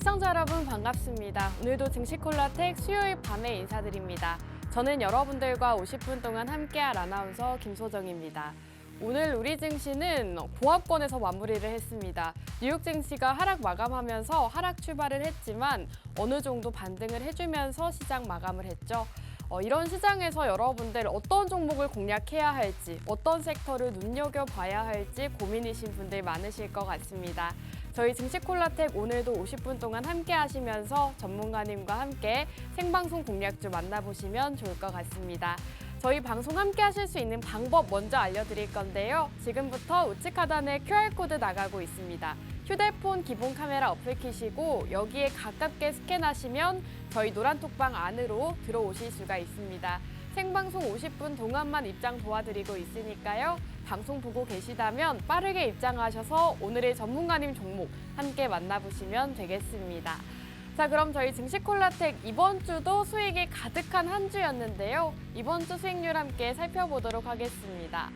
시청자 여러분 반갑습니다. 오늘도 증시콜라텍 수요일 밤에 인사드립니다. 저는 여러분들과 50분 동안 함께할 아나운서 김소정입니다. 오늘 우리 증시는 고압권에서 마무리를 했습니다. 뉴욕 증시가 하락 마감하면서 하락 출발을 했지만 어느 정도 반등을 해주면서 시장 마감을 했죠. 이런 시장에서 여러분들 어떤 종목을 공략해야 할지, 어떤 섹터를 눈여겨봐야 할지 고민이신 분들 많으실 것 같습니다. 저희 증시콜라텍 오늘도 50분 동안 함께 하시면서 전문가님과 함께 생방송 공략주 만나보시면 좋을 것 같습니다. 저희 방송 함께 하실 수 있는 방법 먼저 알려드릴 건데요. 지금부터 우측 하단에 QR코드 나가고 있습니다. 휴대폰 기본 카메라 어플 키시고 여기에 가깝게 스캔하시면 저희 노란톡방 안으로 들어오실 수가 있습니다. 생방송 50분 동안만 입장 도와드리고 있으니까요. 방송 보고 계시다면 빠르게 입장하셔서 오늘의 전문가님 종목 함께 만나보시면 되겠습니다. 자, 그럼 저희 증시콜라텍 이번 주도 수익이 가득한 한 주였는데요. 이번 주 수익률 함께 살펴보도록 하겠습니다.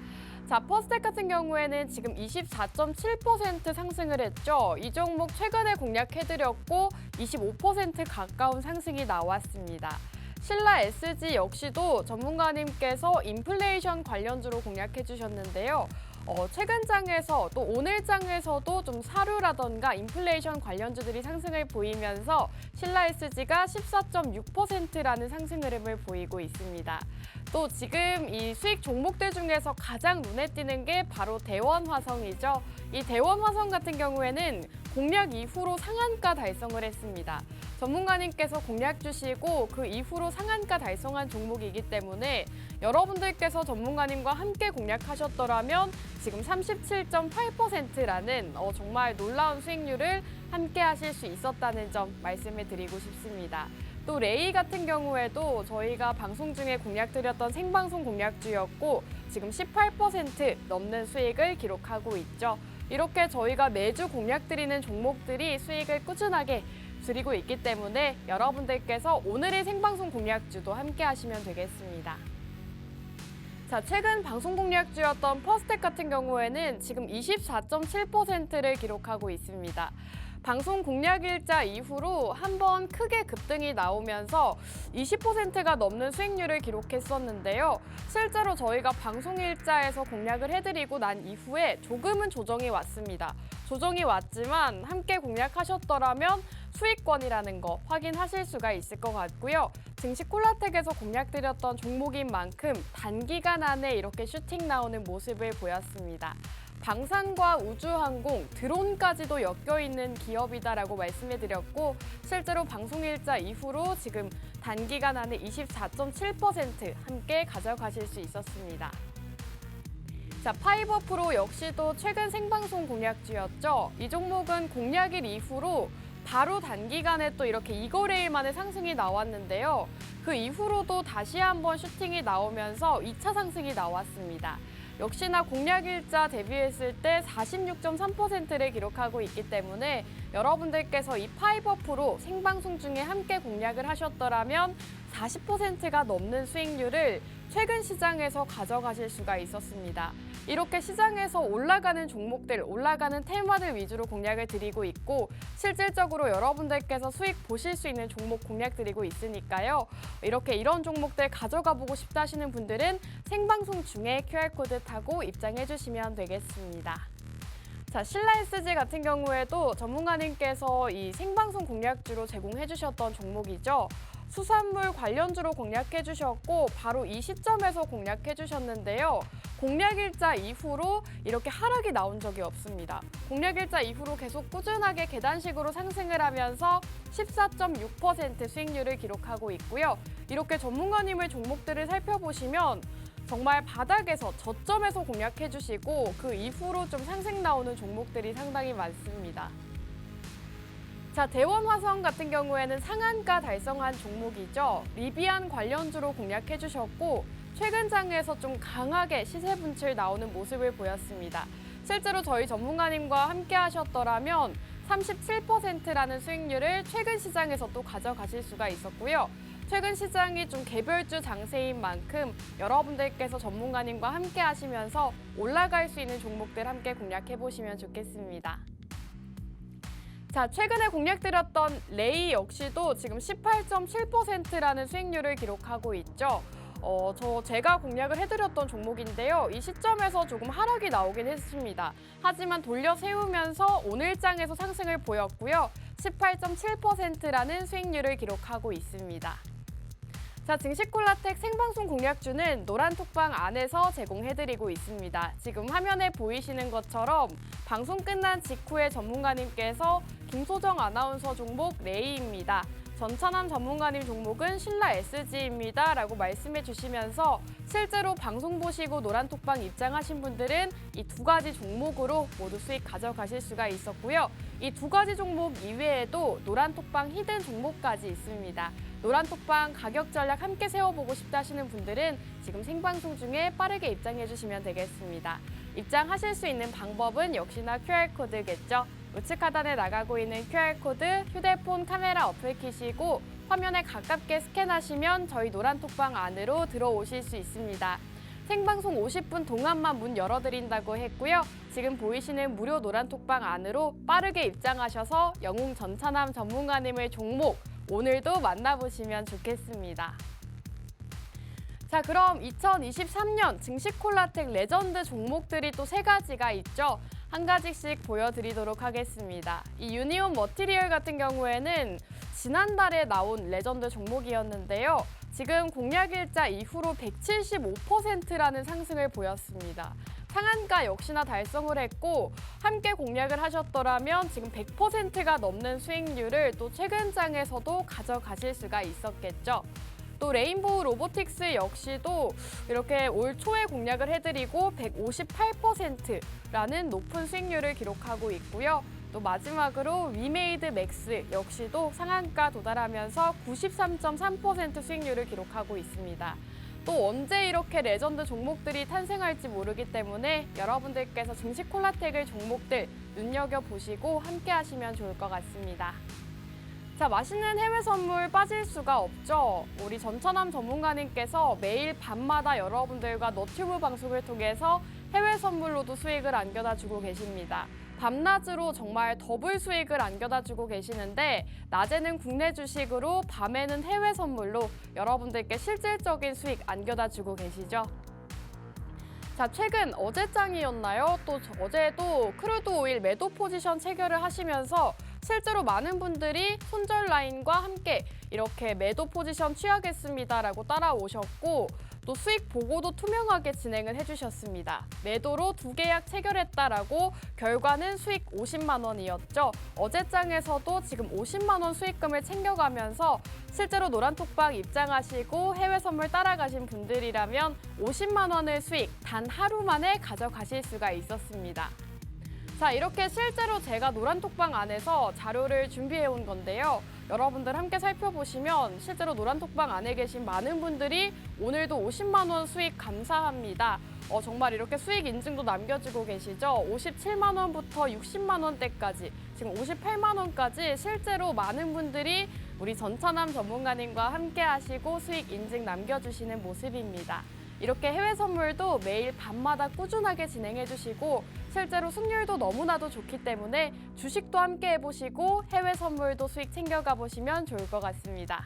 자, 퍼스텍 같은 경우에는 지금 24.7% 상승을 했죠. 이 종목 최근에 공략해드렸고 25% 가까운 상승이 나왔습니다. 신라 SG 역시도 전문가님께서 인플레이션 관련주로 공략해 주셨는데요. 최근 장에서 또 오늘 장에서도 좀 사료라던가 인플레이션 관련주들이 상승을 보이면서 신라 SG가 14.6%라는 상승 흐름을 보이고 있습니다. 또 지금 이 수익 종목들 중에서 가장 눈에 띄는 게 바로 대원화성이죠. 이 대원화성 같은 경우에는 공략 이후로 상한가 달성을 했습니다. 전문가님께서 공략 주시고 그 이후로 상한가 달성한 종목이기 때문에 여러분들께서 전문가님과 함께 공략하셨더라면 지금 37.8%라는 정말 놀라운 수익률을 함께 하실 수 있었다는 점 말씀을 드리고 싶습니다. 또 레이 같은 경우에도 저희가 방송 중에 공략드렸던 생방송 공략주였고 지금 18% 넘는 수익을 기록하고 있죠. 이렇게 저희가 매주 공략드리는 종목들이 수익을 꾸준하게 드리고 있기 때문에 여러분들께서 오늘의 생방송 공략주도 함께 하시면 되겠습니다. 자, 최근 방송 공략주였던 퍼스텍 같은 경우에는 지금 24.7%를 기록하고 있습니다. 방송 공략 일자 이후로 한번 크게 급등이 나오면서 20%가 넘는 수익률을 기록했었는데요. 실제로 저희가 방송 일자에서 공략을 해드리고 난 이후에 조금은 조정이 왔습니다. 조정이 왔지만 함께 공략하셨더라면 수익권이라는 거 확인하실 수가 있을 것 같고요. 증시콜라텍에서 공략드렸던 종목인 만큼 단기간 안에 이렇게 슈팅 나오는 모습을 보였습니다. 방산과 우주항공, 드론까지도 엮여있는 기업이다라고 말씀해드렸고 실제로 방송일자 이후로 지금 단기간 안에 24.7% 함께 가져가실 수 있었습니다. 자, 파이버프로 역시도 최근 생방송 공략주였죠. 이 종목은 공략일 이후로 바로 단기간에 또 이렇게 이거래일 만에 상승이 나왔는데요. 그 이후로도 다시 한번 슈팅이 나오면서 2차 상승이 나왔습니다. 역시나 공략일자 대비했을 때 46.3%를 기록하고 있기 때문에 여러분들께서 이 파이버프로 생방송 중에 함께 공략을 하셨더라면 40%가 넘는 수익률을 최근 시장에서 가져가실 수가 있었습니다. 이렇게 시장에서 올라가는 종목들, 올라가는 테마들 위주로 공략을 드리고 있고 실질적으로 여러분들께서 수익 보실 수 있는 종목 공략 드리고 있으니까요. 이렇게 이런 종목들 가져가 보고 싶다 하시는 분들은 생방송 중에 QR코드 타고 입장해 주시면 되겠습니다. 자, 신라 SG 같은 경우에도 전문가님께서 이 생방송 공략주로 제공해 주셨던 종목이죠. 수산물 관련주로 공략해 주셨고 바로 이 시점에서 공략해 주셨는데요. 공략일자 이후로 이렇게 하락이 나온 적이 없습니다. 공략일자 이후로 계속 꾸준하게 계단식으로 상승을 하면서 14.6% 수익률을 기록하고 있고요. 이렇게 전문가님의 종목들을 살펴보시면 정말 바닥에서 저점에서 공략해 주시고 그 이후로 좀 상승 나오는 종목들이 상당히 많습니다. 자, 대원화성 같은 경우에는 상한가 달성한 종목이죠. 리비안 관련주로 공략해 주셨고 최근 장에서 좀 강하게 시세 분출 나오는 모습을 보였습니다. 실제로 저희 전문가님과 함께 하셨더라면 37%라는 수익률을 최근 시장에서 또 가져가실 수가 있었고요. 최근 시장이 좀 개별주 장세인 만큼 여러분들께서 전문가님과 함께 하시면서 올라갈 수 있는 종목들 함께 공략해 보시면 좋겠습니다. 자, 최근에 공략드렸던 레이 역시도 지금 18.7%라는 수익률을 기록하고 있죠. 제가 공략을 해드렸던 종목인데요. 이 시점에서 조금 하락이 나오긴 했습니다. 하지만 돌려 세우면서 오늘장에서 상승을 보였고요. 18.7%라는 수익률을 기록하고 있습니다. 자, 증시콜라텍 생방송 공략주는 노란톡방 안에서 제공해드리고 있습니다. 지금 화면에 보이시는 것처럼 방송 끝난 직후에 전문가님께서 김소정 아나운서 종목 레이입니다. 전찬함 전문가님 종목은 신라 SG입니다. 라고 말씀해 주시면서 실제로 방송 보시고 노란톡방 입장하신 분들은 이 두 가지 종목으로 모두 수익 가져가실 수가 있었고요. 이 두 가지 종목 이외에도 노란톡방 히든 종목까지 있습니다. 노란톡방 가격 전략 함께 세워보고 싶다 하시는 분들은 지금 생방송 중에 빠르게 입장해 주시면 되겠습니다. 입장하실 수 있는 방법은 역시나 QR코드겠죠. 우측 하단에 나가고 있는 QR코드 휴대폰 카메라 어플 키시고 화면에 가깝게 스캔하시면 저희 노란톡방 안으로 들어오실 수 있습니다. 생방송 50분 동안만 문 열어드린다고 했고요. 지금 보이시는 무료 노란톡방 안으로 빠르게 입장하셔서 영웅 전찬함 전문가님의 종목 오늘도 만나보시면 좋겠습니다. 자, 그럼 2023년 증시콜라텍 레전드 종목들이 또 세 가지가 있죠. 한 가지씩 보여드리도록 하겠습니다. 이 유니온 머티리얼 같은 경우에는 지난달에 나온 레전드 종목이었는데요. 지금 공략일자 이후로 175%라는 상승을 보였습니다. 상한가 역시나 달성을 했고 함께 공략을 하셨더라면 지금 100%가 넘는 수익률을 또 최근 장에서도 가져가실 수가 있었겠죠. 또 레인보우 로보틱스 역시도 이렇게 올 초에 공략을 해드리고 158%라는 높은 수익률을 기록하고 있고요. 또 마지막으로 위메이드 맥스 역시도 상한가 도달하면서 93.3% 수익률을 기록하고 있습니다. 또 언제 이렇게 레전드 종목들이 탄생할지 모르기 때문에 여러분들께서 증시콜라텍의 종목들 눈여겨보시고 함께 하시면 좋을 것 같습니다. 자, 맛있는 해외 선물 빠질 수가 없죠. 우리 전찬함 전문가님께서 매일 밤마다 여러분들과 너튜브 방송을 통해서 해외 선물로도 수익을 안겨다 주고 계십니다. 밤낮으로 정말 더블 수익을 안겨다 주고 계시는데 낮에는 국내 주식으로 밤에는 해외 선물로 여러분들께 실질적인 수익 안겨다 주고 계시죠. 자, 최근 어제장이었나요? 또 어제도 크루드 오일 매도 포지션 체결을 하시면서 실제로 많은 분들이 손절 라인과 함께 이렇게 매도 포지션 취하겠습니다라고 따라오셨고 또 수익 보고도 투명하게 진행을 해주셨습니다. 매도로 2계약 체결했다라고 결과는 수익 50만 원이었죠. 어제장에서도 지금 50만 원 수익금을 챙겨가면서 실제로 노란톡방 입장하시고 해외 선물 따라가신 분들이라면 50만 원의 수익 단 하루 만에 가져가실 수가 있었습니다. 자, 이렇게 실제로 제가 노란톡방 안에서 자료를 준비해 온 건데요. 여러분들 함께 살펴보시면 실제로 노란톡방 안에 계신 많은 분들이 오늘도 50만 원 수익 감사합니다. 정말 이렇게 수익 인증도 남겨주고 계시죠. 57만 원부터 60만 원대까지 지금 58만 원까지 실제로 많은 분들이 우리 전찬함 전문가님과 함께 하시고 수익 인증 남겨주시는 모습입니다. 이렇게 해외 선물도 매일 밤마다 꾸준하게 진행해 주시고 실제로 승률도 너무나도 좋기 때문에 주식도 함께 해보시고 해외 선물도 수익 챙겨가 보시면 좋을 것 같습니다.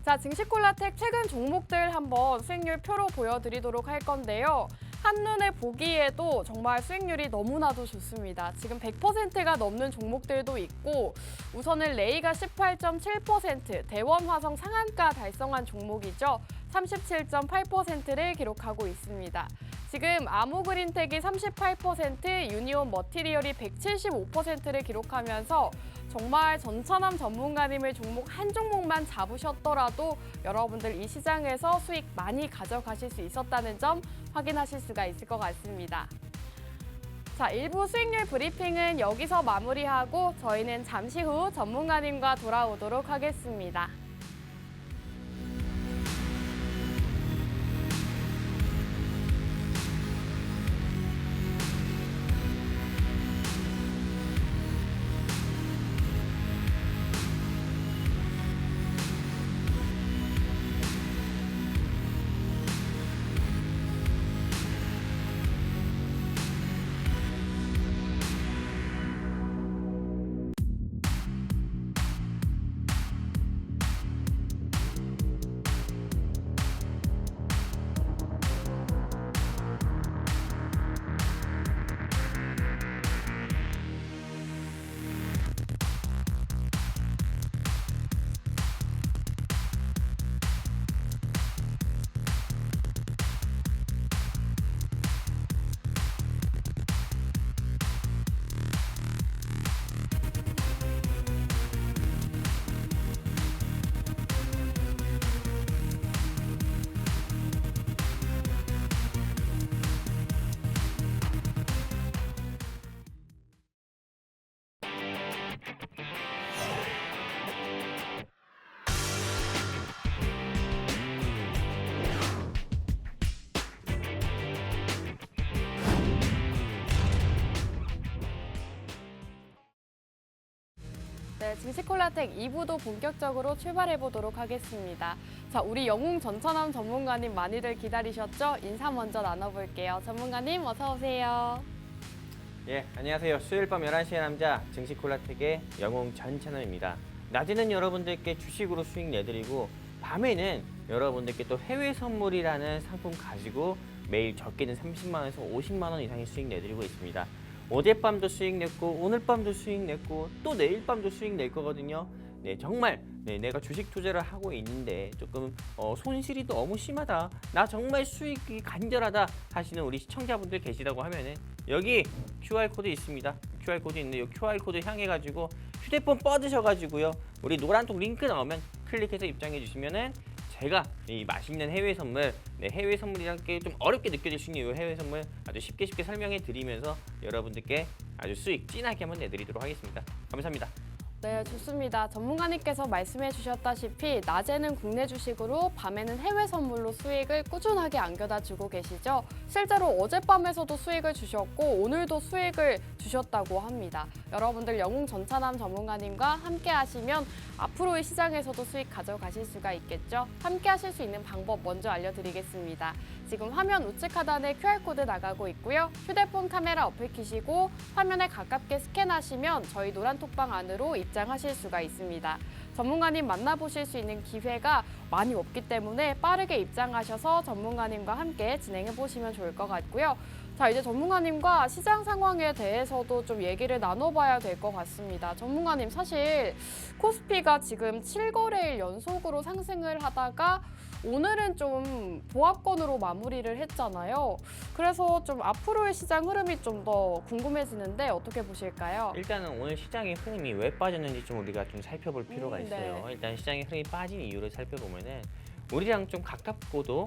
자, 증시콜라텍 최근 종목들 한번 수익률 표로 보여드리도록 할 건데요. 한눈에 보기에도 정말 수익률이 너무나도 좋습니다. 지금 100%가 넘는 종목들도 있고 우선은 레이가 18.7%, 대원화성 상한가 달성한 종목이죠. 37.8%를 기록하고 있습니다. 지금 아모그린텍이 38%, 유니온 머티리얼이 175%를 기록하면서 정말 전찬함 전문가님의 종목 한 종목만 잡으셨더라도 여러분들 이 시장에서 수익 많이 가져가실 수 있었다는 점 확인하실 수가 있을 것 같습니다. 자, 일부 수익률 브리핑은 여기서 마무리하고 저희는 잠시 후 전문가님과 돌아오도록 하겠습니다. 네, 증시콜라텍 2부도 본격적으로 출발해 보도록 하겠습니다. 자, 우리 영웅 전천함 전문가님 많이들 기다리셨죠? 인사 먼저 나눠볼게요. 전문가님 어서 오세요. 예, 안녕하세요. 수요일 밤 11시의 남자 증시콜라텍의 영웅 전찬호입니다. 낮에는 여러분들께 주식으로 수익 내드리고 밤에는 여러분들께 또 해외 선물이라는 상품 가지고 매일 적게는 30만 원에서 50만 원 이상의 수익 내드리고 있습니다. 어젯밤도 수익 냈고 오늘 밤도 수익 냈고 또 내일 밤도 수익 낼 거거든요. 네, 정말 내가 주식 투자를 하고 있는데 조금 손실이 너무 심하다. 나 정말 수익이 간절하다 하시는 우리 시청자분들 계시다고 하면은 여기 QR코드 있습니다. QR코드 있는데 이 QR코드 향해 가지고 휴대폰 뻗으셔가지고요. 우리 노란톡 링크 나오면 클릭해서 입장해 주시면은 제가 이 맛있는 해외 선물, 해외 선물이란 게 좀 어렵게 느껴질 수 있는 이 해외 선물 아주 쉽게 설명해 드리면서 여러분들께 아주 수익 진하게 한번 내드리도록 하겠습니다. 감사합니다. 네, 좋습니다. 전문가님께서 말씀해 주셨다시피 낮에는 국내 주식으로 밤에는 해외 선물로 수익을 꾸준하게 안겨다 주고 계시죠. 실제로 어젯밤에서도 수익을 주셨고 오늘도 수익을 주셨다고 합니다. 여러분들 영웅 전찬함 전문가님과 함께 하시면 앞으로의 시장에서도 수익 가져가실 수가 있겠죠. 함께 하실 수 있는 방법 먼저 알려드리겠습니다. 지금 화면 우측 하단에 QR코드 나가고 있고요. 휴대폰 카메라 어플 키시고 화면에 가깝게 스캔하시면 저희 노란톡방 안으로 입장하실 수가 있습니다. 전문가님 만나보실 수 있는 기회가 많이 없기 때문에 빠르게 입장하셔서 전문가님과 함께 진행해 보시면 좋을 것 같고요. 자, 이제 전문가님과 시장 상황에 대해서도 좀 얘기를 나눠봐야 될 것 같습니다. 전문가님, 사실 코스피가 지금 7거래일 연속으로 상승을 하다가 오늘은 좀 보합권으로 마무리를 했잖아요. 그래서 좀 앞으로의 시장 흐름이 좀 더 궁금해지는데 어떻게 보실까요? 일단은 오늘 시장의 흐름이 왜 빠졌는지 좀 우리가 좀 살펴볼 필요가 있어요. 네. 일단 시장의 흐름이 빠진 이유를 살펴보면은 우리랑 좀 가깝고도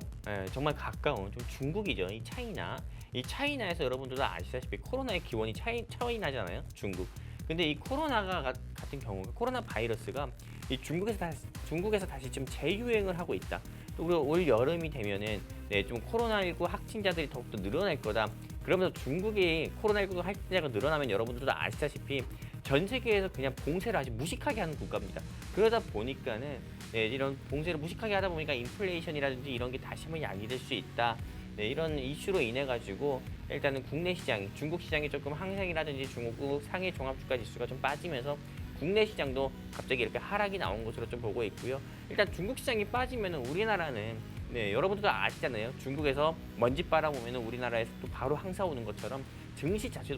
정말 가까운 좀 중국이죠. 이 차이나. 이 차이나에서 여러분들도 아시다시피 코로나의 기원이 차이나잖아요. 중국. 근데 이 코로나가 같은 경우, 코로나 바이러스가 이 중국에서 다시 좀 재유행을 하고 있다. 또 우리가 올 여름이 되면은 좀 코로나19 확진자들이 더욱더 늘어날 거다. 그러면서 중국이 코로나19 확진자가 늘어나면 여러분들도 아시다시피 전 세계에서 그냥 봉쇄를 아주 무식하게 하는 국가입니다. 그러다 보니까는 이런 봉쇄를 무식하게 하다 보니까 인플레이션이라든지 이런 게 다시 한번 야기될 수 있다. 이런 이슈로 인해 가지고 일단은 국내 시장이 중국 시장이 조금 항생이라든지 중국 상해 종합주가 지수가 좀 빠지면서 국내 시장도 갑자기 이렇게 하락이 나온 것으로 좀 보고 있고요. 일단 중국 시장이 빠지면 우리나라는 여러분들도 아시잖아요. 중국에서 먼지 빨아보면 우리나라에서 또 바로 항사 오는 것처럼 증시 자체도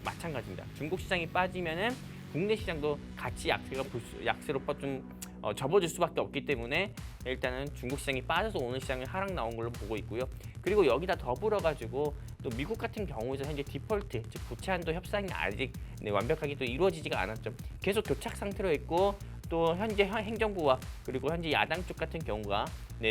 마찬가지입니다. 중국 시장이 빠지면은 국내 시장도 같이 약세로 좀 접어들 수밖에 없기 때문에 일단은 중국 시장이 빠져서 오늘 시장이 하락 나온 걸로 보고 있고요. 그리고 여기다 더불어 가지고 또 미국 같은 경우에서 현재 디폴트, 즉 부채 한도 협상이 아직 완벽하게 또 이루어지지가 않았죠. 계속 교착 상태로 있고 또 현재 행정부와 그리고 현재 야당 쪽 같은 경우가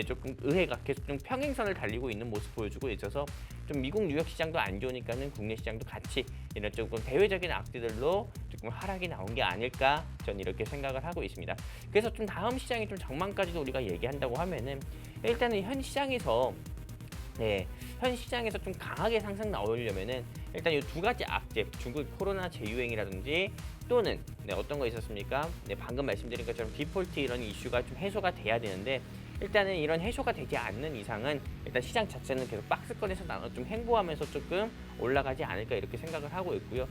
조금 의회가 계속 좀 평행선을 달리고 있는 모습 보여주고 있어서 좀 미국 뉴욕 시장도 안 좋으니까는 국내 시장도 같이 이런 조금 대외적인 악재들로 조금 하락이 나온 게 아닐까 저는 이렇게 생각을 하고 있습니다. 그래서 좀 다음 시장이 좀 전망까지도 우리가 얘기한다고 하면은 일단은 현 시장에서 좀 강하게 상승 나오려면은 일단 이 두 가지 악재, 중국 코로나 재유행이라든지 또는 어떤 거 있었습니까? 방금 말씀드린 것처럼 디폴트 이런 이슈가 좀 해소가 돼야 되는데 일단은 이런 해소가 되지 않는 이상은 일단 시장 자체는 계속 박스권에서 좀 횡보하면서 조금 올라가지 않을까 이렇게 생각을 하고 있고요.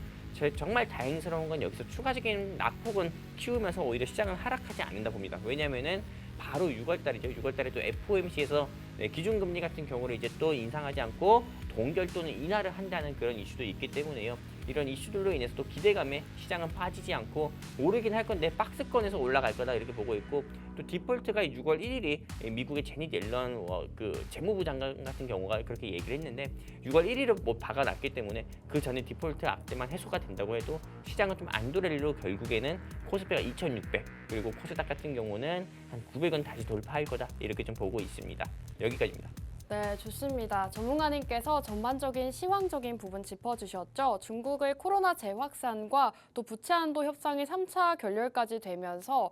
정말 다행스러운 건 여기서 추가적인 낙폭은 키우면서 오히려 시장은 하락하지 않는다 봅니다. 왜냐면은 바로 6월달이죠. 6월달에 또 FOMC에서 기준금리 같은 경우를 이제 또 인상하지 않고 동결 또는 인하를 한다는 그런 이슈도 있기 때문에요. 이런 이슈들로 인해서 또 기대감에 시장은 빠지지 않고 오르긴 할 건데 박스권에서 올라갈 거다 이렇게 보고 있고 또 디폴트가 6월 1일이 미국의 제닛 옐런 그 재무부 장관 같은 경우가 그렇게 얘기를 했는데 6월 1일을 뭐 박아놨기 때문에 그 전에 디폴트 악재만 해소가 된다고 해도 시장은 좀 안도렐로 결국에는 코스피가 2,600 그리고 코스닥 같은 경우는 한 900원 다시 돌파할 거다 이렇게 좀 보고 있습니다. 여기까지입니다. 네, 좋습니다. 전문가님께서 전반적인 시황적인 부분 짚어주셨죠. 중국의 코로나 재확산과 또 부채 한도 협상이 3차 결렬까지 되면서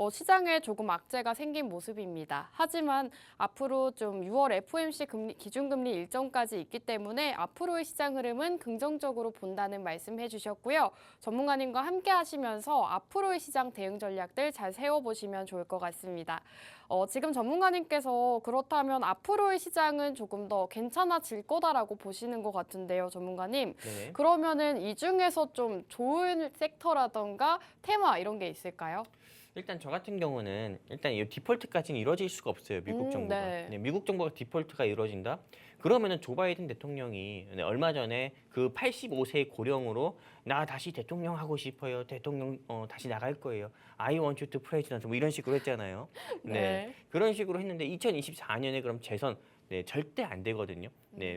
시장에 조금 악재가 생긴 모습입니다. 하지만 앞으로 좀 6월 FOMC 기준금리 일정까지 있기 때문에 앞으로의 시장 흐름은 긍정적으로 본다는 말씀해 주셨고요. 전문가님과 함께 하시면서 앞으로의 시장 대응 전략들 잘 세워보시면 좋을 것 같습니다. 지금 전문가님께서 그렇다면 앞으로의 시장은 조금 더 괜찮아질 거다라고 보시는 것 같은데요, 전문가님. 네. 그러면은 이 중에서 좀 좋은 섹터라던가 테마 이런 게 있을까요? 일단 저 같은 경우는 일단 이 디폴트까지는 이루어질 수가 없어요. 미국 정부가. 네. 미국 정부가 디폴트가 이루어진다? 그러면은 조 바이든 대통령이 얼마 전에 그 85세 고령으로 나 다시 대통령 하고 싶어요. 대통령 다시 나갈 거예요. I want you to president 뭐 이런 식으로 했잖아요. 네. 그런 식으로 했는데 2024년에 그럼 재선 절대 안 되거든요.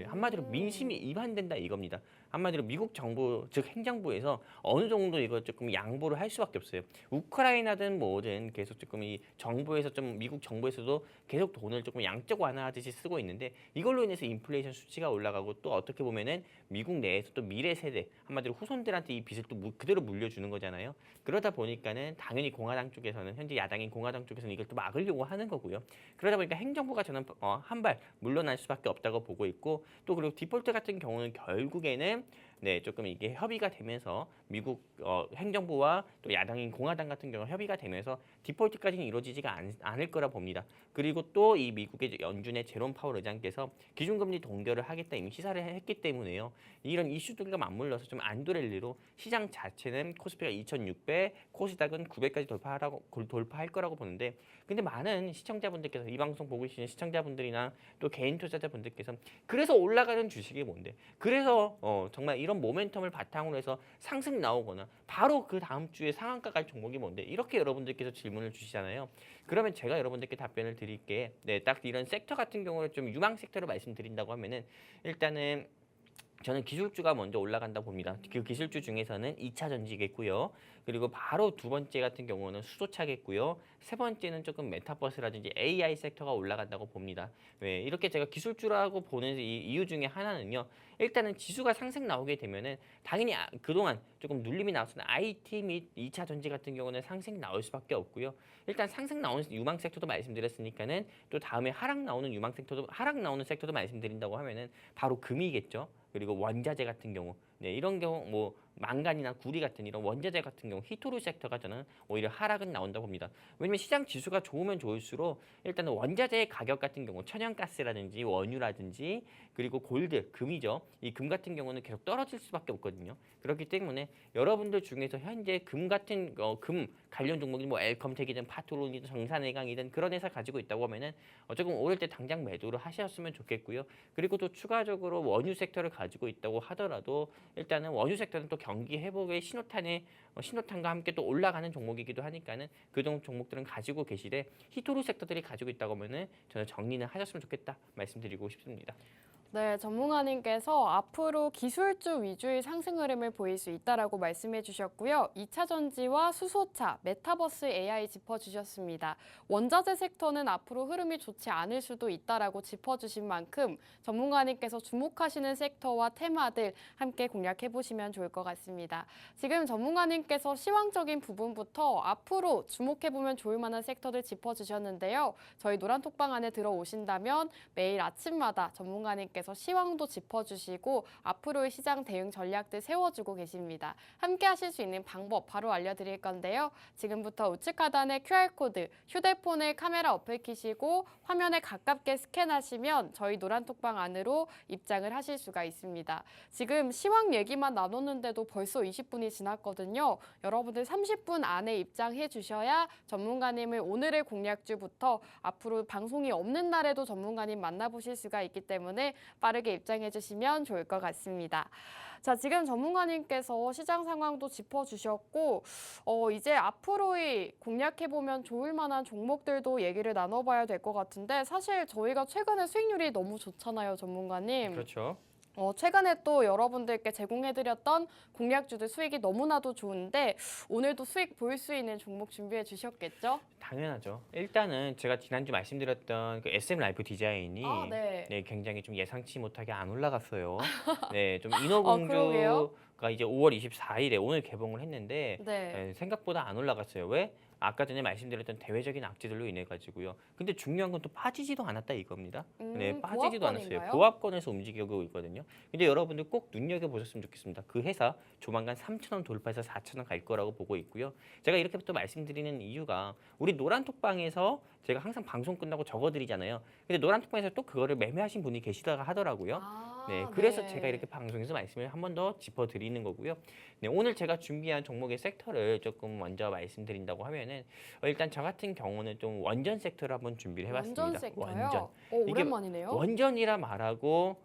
한마디로 민심이 이반된다 이겁니다. 한마디로 미국 정부 즉 행정부에서 어느 정도 이거 조금 양보를 할 수밖에 없어요. 우크라이나든 뭐든 계속 조금 이 정부에서 좀 미국 정부에서도 계속 돈을 조금 양적 완화하듯이 쓰고 있는데 이걸로 인해서 인플레이션 수치가 올라가고 또 어떻게 보면은 미국 내에서 또 미래 세대 한마디로 후손들한테 이 빚을 또 그대로 물려주는 거잖아요. 그러다 보니까는 당연히 공화당 쪽에서는 현재 야당인 공화당 쪽에서는 이걸 또 막으려고 하는 거고요. 그러다 보니까 행정부가 저는 한 발 물러날 수밖에 없다고 보고 있고 또 그리고 디폴트 같은 경우는 결국에는 조금 이게 협의가 되면서 미국 행정부와 또 야당인 공화당 같은 경우 협의가 되면서 디폴트까지는 이루어지지가 않을 거라 봅니다. 그리고 또 이 미국의 연준의 제롬 파월 의장께서 기준금리 동결을 하겠다 이미 시사를 했기 때문에요. 이런 이슈들과 맞물려서 좀 안도렐리로 시장 자체는 코스피가 2,600, 코스닥은 900까지 돌파할 거라고 보는데 근데 많은 시청자분들께서 이 방송 보고 계시는 시청자분들이나 또 개인 투자자분들께서 그래서 올라가는 주식이 뭔데? 그래서 정말 이런 모멘텀을 바탕으로 해서 상승 나오거나 바로 그 다음 주에 상한가 갈 종목이 뭔데? 이렇게 여러분들께서 질문을 주시잖아요. 그러면 제가 여러분들께 답변을 드릴게. 딱 이런 섹터 같은 경우는 좀 유망 섹터로 말씀드린다고 하면은 일단은 저는 기술주가 먼저 올라간다 봅니다. 그 기술주 중에서는 2차 전지겠고요. 그리고 바로 두 번째 같은 경우는 수소차겠고요. 세 번째는 조금 메타버스라든지 AI 섹터가 올라간다고 봅니다. 왜 이렇게 제가 기술주라고 보는 이유 중에 하나는요. 일단은 지수가 상승 나오게 되면은 당연히 그동안 조금 눌림이 나왔으나 IT 및 2차 전지 같은 경우는 상승이 나올 수밖에 없고요. 일단 상승 나오는 유망 섹터도 말씀드렸으니까는 또 다음에 하락 나오는 섹터도 말씀드린다고 하면은 바로 금이겠죠. 그리고 원자재 같은 경우, 이런 경우 뭐 망간이나 구리 같은 이런 원자재 같은 경우 히토류 섹터가 저는 오히려 하락은 나온다고 봅니다. 왜냐면 시장 지수가 좋으면 좋을수록 일단은 원자재의 가격 같은 경우 천연가스라든지 원유라든지 그리고 골드, 금이죠. 이 금 같은 경우는 계속 떨어질 수밖에 없거든요. 그렇기 때문에 여러분들 중에서 현재 금 같은 금 관련 종목이 뭐 엘컴텍이든 파트론이든 정산해강이든 그런 회사 가지고 있다고 하면은 조금 오를 때 당장 매도를 하셨으면 좋겠고요. 그리고 또 추가적으로 원유 섹터를 가지고 있다고 하더라도 일단은 원유 섹터는 또 경기 회복의 신호탄과 함께 또 올라가는 종목이기도 하니까는 그 종목들은 가지고 계시되 히토류 섹터들이 가지고 있다고 하면은 저는 정리는 하셨으면 좋겠다 말씀드리고 싶습니다. 네, 전문가님께서 앞으로 기술주 위주의 상승 흐름을 보일 수 있다라고 말씀해 주셨고요. 2차 전지와 수소차, 메타버스 AI 짚어주셨습니다. 원자재 섹터는 앞으로 흐름이 좋지 않을 수도 있다라고 짚어주신 만큼 전문가님께서 주목하시는 섹터와 테마들 함께 공략해 보시면 좋을 것 같습니다. 지금 전문가님께서 시황적인 부분부터 앞으로 주목해 보면 좋을 만한 섹터들 짚어주셨는데요. 저희 노란톡방 안에 들어오신다면 매일 아침마다 전문가님께서 시황도 짚어주시고 앞으로의 시장 대응 전략들 세워주고 계십니다. 함께 하실 수 있는 방법 바로 알려드릴 건데요. 지금부터 우측 하단의 QR코드, 휴대폰을 카메라 어플 키시고 화면에 가깝게 스캔하시면 저희 노란톡방 안으로 입장을 하실 수가 있습니다. 지금 시황 얘기만 나눴는데도 벌써 20분이 지났거든요. 여러분들 30분 안에 입장해 주셔야 전문가님을 오늘의 공략주부터 앞으로 방송이 없는 날에도 전문가님 만나보실 수가 있기 때문에 빠르게 입장해 주시면 좋을 것 같습니다. 자, 지금 전문가님께서 시장 상황도 짚어주셨고 이제 앞으로의 공략해보면 좋을 만한 종목들도 얘기를 나눠봐야 될 것 같은데 사실 저희가 최근에 수익률이 너무 좋잖아요, 전문가님. 그렇죠. 최근에 또 여러분들께 제공해드렸던 공략주들 수익이 너무나도 좋은데 오늘도 수익 보일 수 있는 종목 준비해 주셨겠죠? 당연하죠. 일단은 제가 지난주 말씀드렸던 그 SM 라이프 디자인이 네. 네, 굉장히 좀 예상치 못하게 안 올라갔어요. 네, 좀 그러게요. 인어공주가 이제 5월 24일에 오늘 개봉을 했는데 네. 생각보다 안 올라갔어요. 왜? 아까 전에 말씀드렸던 대외적인 악재들로 인해 가지고요. 근데 중요한 건 또 빠지지도 않았다 이겁니다. 네, 빠지지도 않았어요. 보합권인가요? 보합권에서 움직이고 있거든요. 근데 여러분들 꼭 눈여겨 보셨으면 좋겠습니다. 그 회사 조만간 3,000원 돌파해서 4,000원 갈 거라고 보고 있고요. 제가 이렇게 또 말씀드리는 이유가 우리 노란톡방에서 제가 항상 방송 끝나고 적어드리잖아요. 근데 노란톡방에서 또 그거를 매매하신 분이 계시다가 하더라고요. 네, 그래서 제가 이렇게 방송에서 말씀을 한 번 더 짚어드리는 거고요. 네, 오늘 제가 준비한 종목의 섹터를 조금 먼저 말씀드린다고 하면은 일단 저 같은 경우는 좀 원전 섹터를 한번 준비를 해봤습니다. 원전 섹터요? 원전. 이게 오랜만이네요. 원전이라 말하고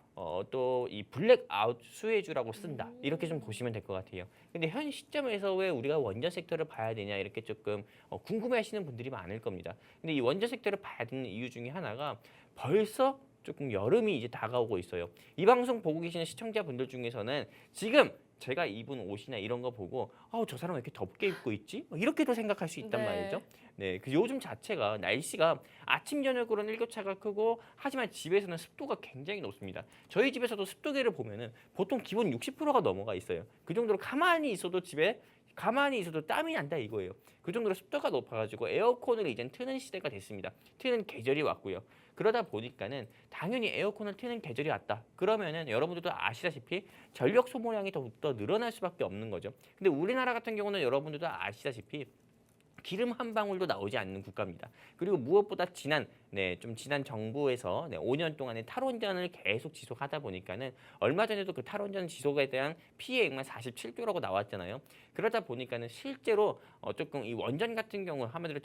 또 이 블랙아웃 수혜주라고 쓴다. 이렇게 좀 보시면 될 것 같아요. 근데 현 시점에서 왜 우리가 원전 섹터를 봐야 되냐 이렇게 조금 궁금해하시는 분들이 많을 겁니다. 근데 이 원전 섹터를 봐야 되는 이유 중에 하나가 벌써 조금 여름이 이제 다가오고 있어요. 이 방송 보고 계시는 시청자분들 중에서는 지금 제가 입은 옷이나 이런 거 보고 저 사람 왜 이렇게 덥게 입고 있지? 이렇게도 생각할 수 있단 네. 말이죠. 네, 그 요즘 자체가 날씨가 아침 저녁으로는 일교차가 크고 하지만 집에서는 습도가 굉장히 높습니다. 저희 집에서도 습도계를 보면은 보통 기본 60%가 넘어가 있어요. 그 정도로 가만히 있어도 집에 가만히 있어도 땀이 난다 이거예요. 그 정도로 습도가 높아가지고 에어컨을 이젠 트는 시대가 됐습니다. 트는 계절이 왔고요. 그러다 보니까는 당연히 에어컨을 트는 계절이 왔다. 그러면은 여러분들도 아시다시피 전력 소모량이 더욱더 늘어날 수밖에 없는 거죠. 근데 우리나라 같은 경우는 여러분들도 아시다시피 기름 한 방울도 나오지 않는 국가입니다. 그리고 무엇보다 지난 정부에서 5년 동안의 탈원전을 계속 지속하다 보니까는 얼마 전에도 그 탈원전 지속에 대한 피해액만 47조라고 나왔잖아요. 그러다 보니까는 실제로 조금 이 원전 같은 경우 한마디로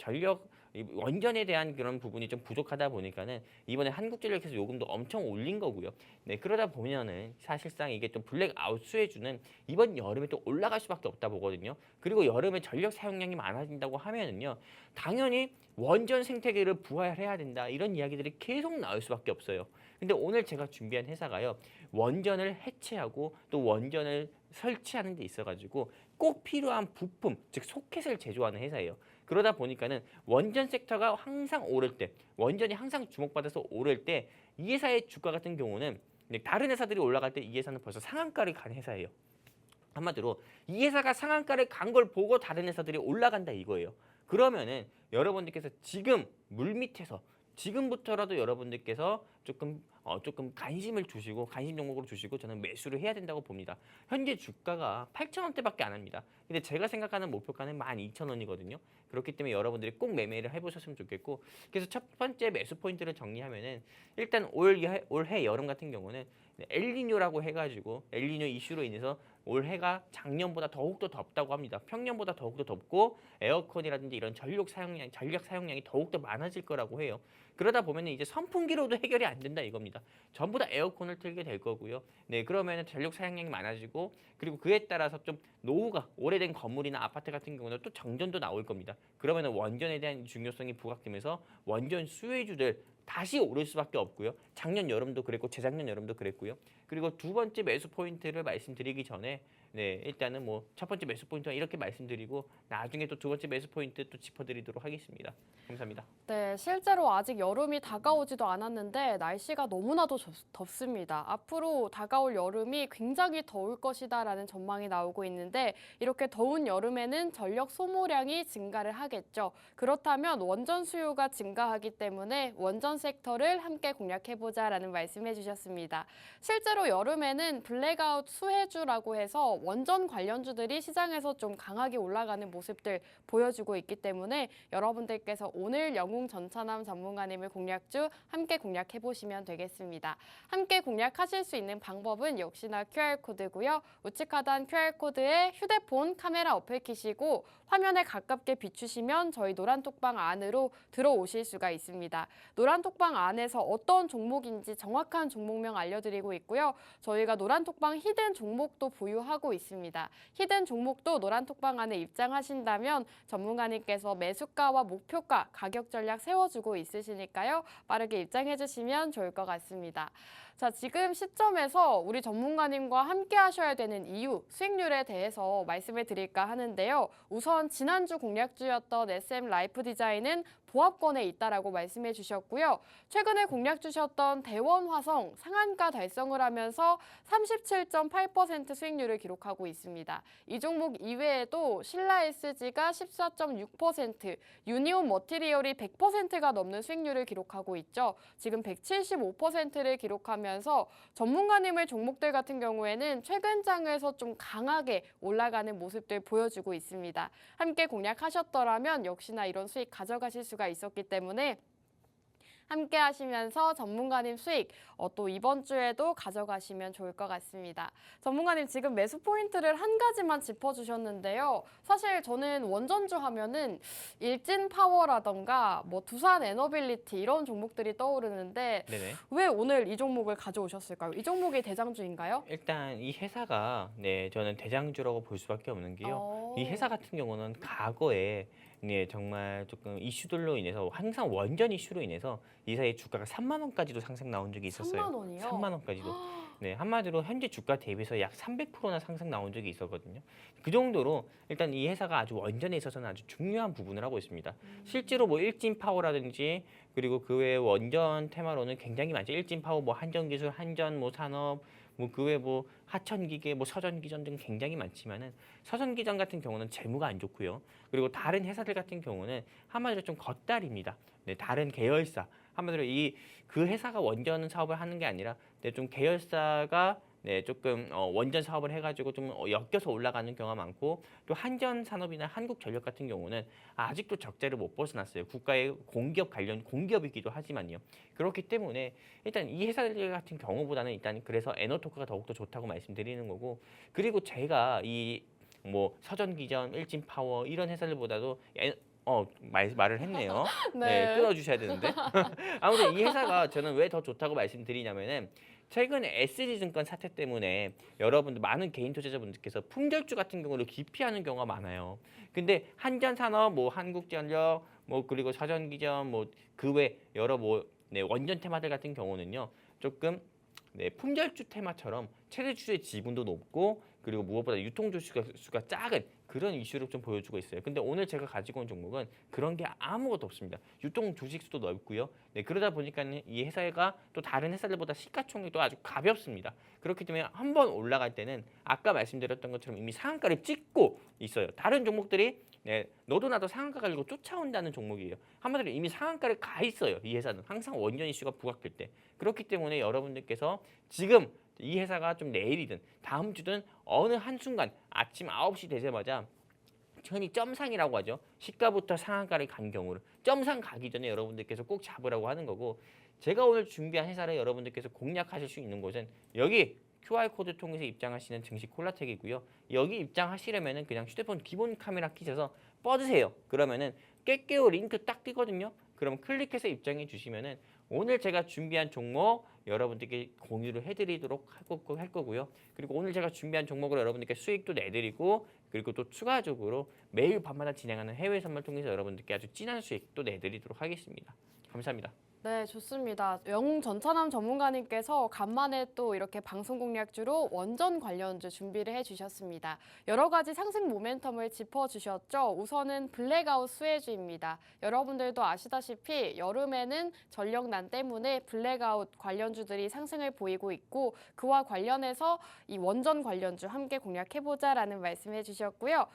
이 원전에 대한 그런 부분이 좀 부족하다 보니까는 이번에 한국전력에서 요금도 엄청 올린 거고요. 네, 그러다 보면은 사실상 이게 좀 블랙아웃 수혜주는 이번 여름에 또 올라갈 수밖에 없다 보거든요. 그리고 여름에 전력 사용량이 많아진다고 하면은요, 당연히 원전 생태계를 부활해야 된다 이런 이야기들이 계속 나올 수밖에 없어요. 근데 오늘 제가 준비한 회사가요, 원전을 해체하고 또 원전을 설치하는 데 있어가지고 꼭 필요한 부품, 즉 소켓을 제조하는 회사예요. 그러다 보니까는 원전 섹터가 항상 오를 때, 원전이 항상 주목받아서 오를 때 이 회사의 주가 같은 경우는 다른 회사들이 올라갈 때 이 회사는 벌써 상한가를 간 회사예요. 한마디로 이 회사가 상한가를 간 걸 보고 다른 회사들이 올라간다 이거예요. 그러면은 여러분들께서 지금 물밑에서 지금부터라도 여러분들께서 조금 관심을 주시고 관심 종목으로 주시고 저는 매수를 해야 된다고 봅니다. 현재 주가가 8,000원대밖에 안 합니다. 근데 제가 생각하는 목표가는 12,000원이거든요. 그렇기 때문에 여러분들이 꼭 매매를 해보셨으면 좋겠고, 그래서 첫 번째 매수 포인트를 정리하면은 일단 올해 여름 같은 경우는 엘니뇨라고 해가지고 엘니뇨 이슈로 인해서 올해가 작년보다 더욱더 덥다고 합니다. 평년보다 더욱더 덥고 에어컨이라든지 이런 전력 사용량이 더욱더 많아질 거라고 해요. 그러다 보면 이제 선풍기로도 해결이 안 된다 이겁니다. 전부 다 에어컨을 틀게 될 거고요. 네, 그러면 전력 사용량이 많아지고 그리고 그에 따라서 좀 노후가 오래된 건물이나 아파트 같은 경우는 또 정전도 나올 겁니다. 그러면 원전에 대한 중요성이 부각되면서 원전 수혜주들 다시 오를 수밖에 없고요. 작년 여름도 그랬고 재작년 여름도 그랬고요. 그리고 두 번째 매수 포인트를 말씀드리기 전에 일단은 뭐 첫 번째 매수 포인트는 이렇게 말씀드리고 나중에 또 두 번째 매수 포인트 또 짚어드리도록 하겠습니다. 감사합니다. 네, 실제로 아직 여름이 다가오지도 않았는데 날씨가 너무나도 덥습니다. 앞으로 다가올 여름이 굉장히 더울 것이다라는 전망이 나오고 있는데 이렇게 더운 여름에는 전력 소모량이 증가를 하겠죠. 그렇다면 원전 수요가 증가하기 때문에 원전 섹터를 함께 공략해보자라는 말씀해 주셨습니다. 실제로 여름에는 블랙아웃 수혜주라고 해서 원전 관련주들이 시장에서 좀 강하게 올라가는 모습들 보여주고 있기 때문에 여러분들께서 오늘 영웅전차남 전문가님의 공략주 함께 공략해 보시면 되겠습니다. 함께 공략하실 수 있는 방법은 역시나 QR코드고요. 우측 하단 QR코드에 휴대폰 카메라 어플 키시고 화면에 가깝게 비추시면 저희 노란톡방 안으로 들어오실 수가 있습니다. 노란톡방 안에서 어떤 종목인지 정확한 종목명 알려드리고 있고요. 저희가 노란톡방 히든 종목도 보유하고 있습니다. 히든 종목도 노란톡방 안에 입장하신다면 전문가님께서 매수가와 목표가, 가격 전략 세워주고 있으시니까요. 빠르게 입장해 주시면 좋을 것 같습니다. 자, 지금 시점에서 우리 전문가님과 함께 하셔야 되는 이유, 수익률에 대해서 말씀을 드릴까 하는데요. 우선 지난주 공략주였던 SM 라이프 디자인은 보합권에 있다라고 말씀해 주셨고요. 최근에 공략 주셨던 대원화성 상한가 달성을 하면서 37.8% 수익률을 기록하고 있습니다. 이 종목 이외에도 신라 SG가 14.6%, 유니온 머티리얼이 100%가 넘는 수익률을 기록하고 있죠. 지금 175%를 기록하면서 전문가님의 종목들 같은 경우에는 최근 장에서 좀 강하게 올라가는 모습들 보여주고 있습니다. 함께 공략하셨더라면 역시나 이런 수익 가져가실 수가 있었기 때문에 함께 하시면서 전문가님 수익 또 이번 주에도 가져가시면 좋을 것 같습니다. 전문가님 지금 매수 포인트를 한 가지만 짚어주셨는데요. 사실 저는 원전주 하면은 일진파워라던가 뭐 두산에너빌리티 이런 종목들이 떠오르는데 네네. 왜 오늘 이 종목을 가져오셨을까요? 이 종목이 대장주인가요? 일단 이 회사가 저는 대장주라고 볼 수밖에 없는 게요. 이 회사 같은 경우는 과거에 정말 조금 이슈들로 인해서 항상 원전 이슈로 인해서 이 사이 주가가 3만 원까지도 상승 나온 적이 있었어요. 3만 원이요? 3만 원까지도. 네, 한마디로 현재 주가 대비해서 약 300%나 상승 나온 적이 있었거든요. 그 정도로 일단 이 회사가 아주 원전에 있어서는 아주 중요한 부분을 하고 있습니다. 실제로 뭐 일진파워라든지 그리고 그 외 원전 테마로는 굉장히 많죠. 일진파워, 뭐 한전기술, 한전 뭐 산업, 뭐 그 외 뭐 하천기계, 뭐 서전기전 등 굉장히 많지만은 서전기전 같은 경우는 재무가 안 좋고요. 그리고 다른 회사들 같은 경우는 한마디로 좀 겉다리입니다. 네, 다른 계열사 한마디로 그 회사가 원전 사업을 하는 게 아니라 좀 계열사가 조금 원전 사업을 해가지고 좀 엮여서 올라가는 경우가 많고 또 한전 산업이나 한국전력 같은 경우는 아직도 적자를 못 벗어났어요. 국가의 공기업이기도 하지만요. 그렇기 때문에 일단 이 회사들 같은 경우보다는 일단 그래서 에너토크가 더욱더 좋다고 말씀드리는 거고 그리고 제가 이 뭐 서전기전, 일진파워 이런 회사들보다도 말을 했네요. 네, 끊어주셔야 되는데. 아무튼 이 회사가 저는 왜 더 좋다고 말씀드리냐면은 최근에 SG증권 사태 때문에 여러분들 많은 개인 투자자분들께서 품절주 같은 경우를 기피하는 경우가 많아요. 근데 한전산업, 뭐 한국전력, 뭐 그리고 서전기전, 뭐 그 외 여러 원전 테마들 같은 경우는요 조금 품절주 테마처럼 최대 주주의 지분도 높고 그리고 무엇보다 유통주 수가 작은 그런 이슈를 좀 보여주고 있어요. 근데 오늘 제가 가지고 온 종목은 그런 게 아무것도 없습니다. 유통 주식수도 넓고요. 그러다 보니까 이 회사가 또 다른 회사들보다 시가총액도 아주 가볍습니다. 그렇기 때문에 한번 올라갈 때는 아까 말씀드렸던 것처럼 이미 상한가를 찍고 있어요. 다른 종목들이 너도 나도 상한가 가지고 쫓아온다는 종목이에요. 한마디로 이미 상한가를 가 있어요. 이 회사는 항상 원전 이슈가 부각될 때. 그렇기 때문에 여러분들께서 지금 이 회사가 좀 내일이든 다음 주든 어느 한순간 아침 9시 되자마자 흔히 점상이라고 하죠. 시가부터 상한가를 간 경우를 점상 가기 전에 여러분들께서 꼭 잡으라고 하는 거고 제가 오늘 준비한 회사를 여러분들께서 공략하실 수 있는 곳은 여기 QR코드 통해서 입장하시는 증시 콜라텍이고요. 여기 입장하시려면은 그냥 휴대폰 기본 카메라 켜셔서 뻗으세요. 그러면은 깨깨오 링크 딱 뜨거든요. 그럼 클릭해서 입장해 주시면은 오늘 제가 준비한 종목 여러분들께 공유를 해드리도록 할 거고요. 그리고 오늘 제가 준비한 종목으로 여러분들께 수익도 내드리고 그리고 또 추가적으로 매일 밤마다 진행하는 해외 선물 통해서 여러분들께 아주 진한 수익도 내드리도록 하겠습니다. 감사합니다. 네, 좋습니다. 영전차남 전문가님께서 간만에 또 이렇게 방송 공략주로 원전 관련주 준비를 해주셨습니다. 여러 가지 상승 모멘텀을 짚어주셨죠. 우선은 블랙아웃 수혜주입니다. 여러분들도 아시다시피 여름에는 전력난 때문에 블랙아웃 관련주들이 상승을 보이고 있고 그와 관련해서 이 원전 관련주 함께 공략해보자라는 말씀해 주셨고요.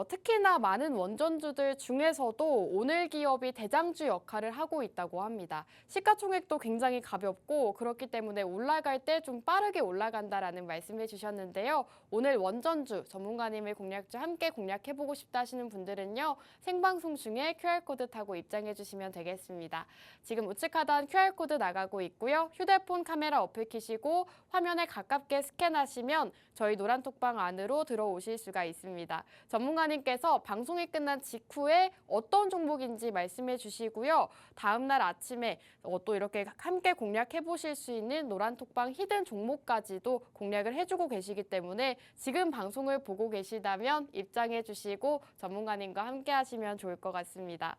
특히나 많은 원전주들 중에서도 오늘 기업이 대장주 역할을 하고 있다고 합니다. 시가총액도 굉장히 가볍고 그렇기 때문에 올라갈 때 좀 빠르게 올라간다라는 말씀해 주셨는데요. 오늘 원전주 전문가님의 공략주 함께 공략해보고 싶다 하시는 분들은요. 생방송 중에 QR코드 타고 입장해 주시면 되겠습니다. 지금 우측 하단 QR코드 나가고 있고요. 휴대폰 카메라 어플 켜시고 화면에 가깝게 스캔하시면 저희 노란톡방 안으로 들어오실 수가 있습니다. 전문가 전문가님께서 방송이 끝난 직후에 어떤 종목인지 말씀해 주시고요. 다음 날 아침에 또 이렇게 함께 공략해 보실 수 있는 노란톡방 히든 종목까지도 공략을 해주고 계시기 때문에 지금 방송을 보고 계시다면 입장해 주시고 전문가님과 함께 하시면 좋을 것 같습니다.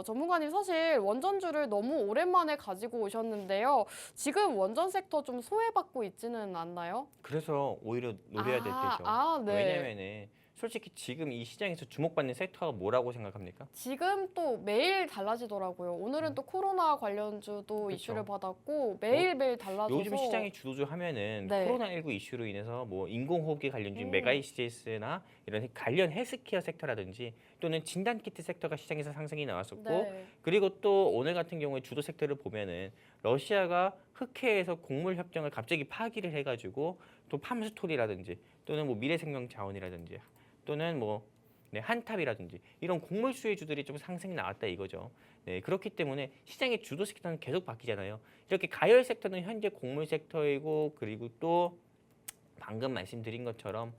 전문가님 사실 원전주를 너무 오랜만에 가지고 오셨는데요. 지금 원전 섹터 좀 소외받고 있지는 않나요? 그래서 오히려 노려야 될 때죠. 네. 왜냐면은 솔직히 지금 이 시장에서 주목받는 섹터가 뭐라고 생각합니까? 지금 또 매일 달라지더라고요. 오늘은 또 코로나 관련주도 그쵸. 이슈를 받았고 매일매일 달라져서 요즘 시장이 주도주 하면은 네. 코로나19 이슈로 인해서 뭐 인공호흡기 관련주인 메가이시제스나 이런 관련 헬스케어 섹터라든지 또는 진단키트 섹터가 시장에서 상승이 나왔었고 네. 그리고 또 오늘 같은 경우에 주도 섹터를 보면은 러시아가 흑해에서 곡물 협정을 갑자기 파기를 해가지고 또 팜스토리라든지 또는 뭐 미래생명자원이라든지 또는 뭐 한탑이라든지 이런 곡물 수혜주들이 좀 상승이 나왔다 이거죠. 네, 그렇기 때문에 시장의 주도 섹터는 계속 바뀌잖아요. 이렇게 가열 섹터는 현재 곡물 섹터이고 그리고 또 방금 말씀드린 것처럼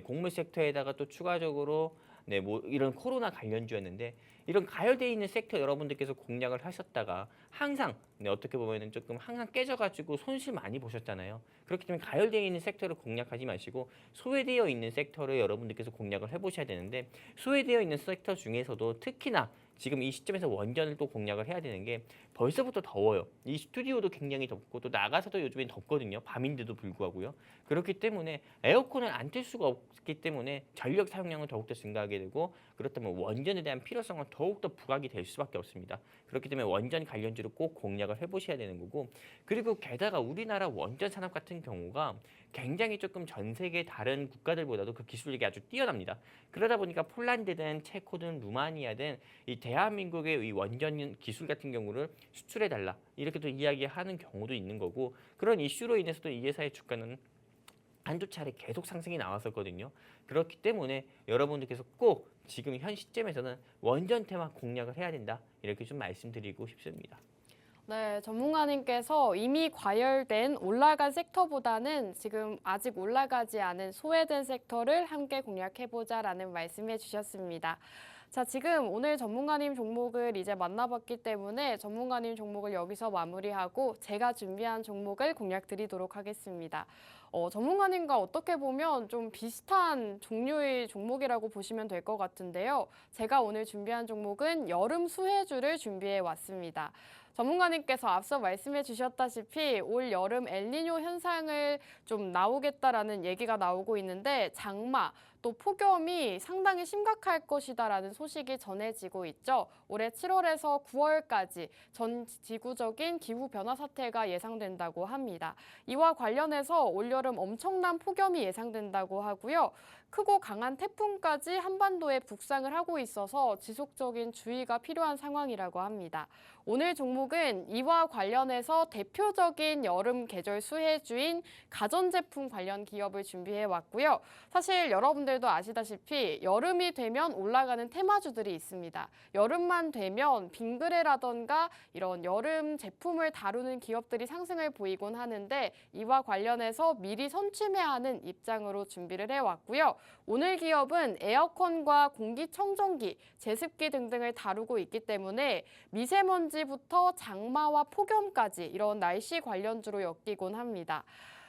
곡물 섹터에다가 또 추가적으로 뭐 이런 코로나 관련주였는데 이런 가열돼 있는 섹터 여러분들께서 공략을 하셨다가 항상 어떻게 보면은 조금 항상 깨져가지고 손실 많이 보셨잖아요. 그렇기 때문에 가열되어 있는 섹터를 공략하지 마시고 소외되어 있는 섹터를 여러분들께서 공략을 해보셔야 되는데 소외되어 있는 섹터 중에서도 특히나 지금 이 시점에서 원전을 또 공략을 해야 되는 게 벌써부터 더워요. 이 스튜디오도 굉장히 덥고 또 나가서도 요즘엔 덥거든요. 밤인데도 불구하고요. 그렇기 때문에 에어컨을 안 틀 수가 없기 때문에 전력 사용량은 더욱더 증가하게 되고 그렇다면 원전에 대한 필요성은 더욱더 부각이 될 수밖에 없습니다. 그렇기 때문에 원전 관련주를 꼭 공략을 해보셔야 되는 거고 그리고 게다가 우리나라 원전 산업 같은 경우가 굉장히 조금 전 세계 다른 국가들보다도 그 기술력이 아주 뛰어납니다. 그러다 보니까 폴란드든 체코든 루마니아든 이 대한민국의 이 원전 기술 같은 경우를 수출해달라 이렇게 또 이야기하는 경우도 있는 거고 그런 이슈로 인해서도 이 회사의 주가는 한두 차례 계속 상승이 나왔었거든요. 그렇기 때문에 여러분들께서 꼭 지금 현 시점에서는 원전 테마 공략을 해야 된다 이렇게 좀 말씀드리고 싶습니다. 네, 전문가님께서 이미 과열된 올라간 섹터보다는 지금 아직 올라가지 않은 소외된 섹터를 함께 공략해보자라는 말씀해 주셨습니다. 자, 지금 오늘 전문가님 종목을 이제 만나봤기 때문에 전문가님 종목을 여기서 마무리하고 제가 준비한 종목을 공략드리도록 하겠습니다. 전문가님과 어떻게 보면 좀 비슷한 종류의 종목이라고 보시면 될 것 같은데요. 제가 오늘 준비한 종목은 여름 수혜주를 준비해 왔습니다. 전문가님께서 앞서 말씀해 주셨다시피 올 여름 엘니뇨 현상을 좀 나오겠다라는 얘기가 나오고 있는데 장마 또 폭염이 상당히 심각할 것이다라는 소식이 전해지고 있죠. 올해 7월에서 9월까지 전 지구적인 기후 변화 사태가 예상된다고 합니다. 이와 관련해서 올여름 엄청난 폭염이 예상된다고 하고요. 크고 강한 태풍까지 한반도에 북상을 하고 있어서 지속적인 주의가 필요한 상황이라고 합니다. 오늘 종목은 이와 관련해서 대표적인 여름 계절 수혜주인 가전제품 관련 기업을 준비해 왔고요. 사실 여러분들도 아시다시피 여름이 되면 올라가는 테마주들이 있습니다. 여름만 되면 빙그레라던가 이런 여름 제품을 다루는 기업들이 상승을 보이곤 하는데 이와 관련해서 미리 선취매하는 입장으로 준비를 해왔고요. 오늘 기업은 에어컨과 공기청정기, 제습기 등등을 다루고 있기 때문에 미세먼지부터 장마와 폭염까지 이런 날씨 관련주로 엮이곤 합니다.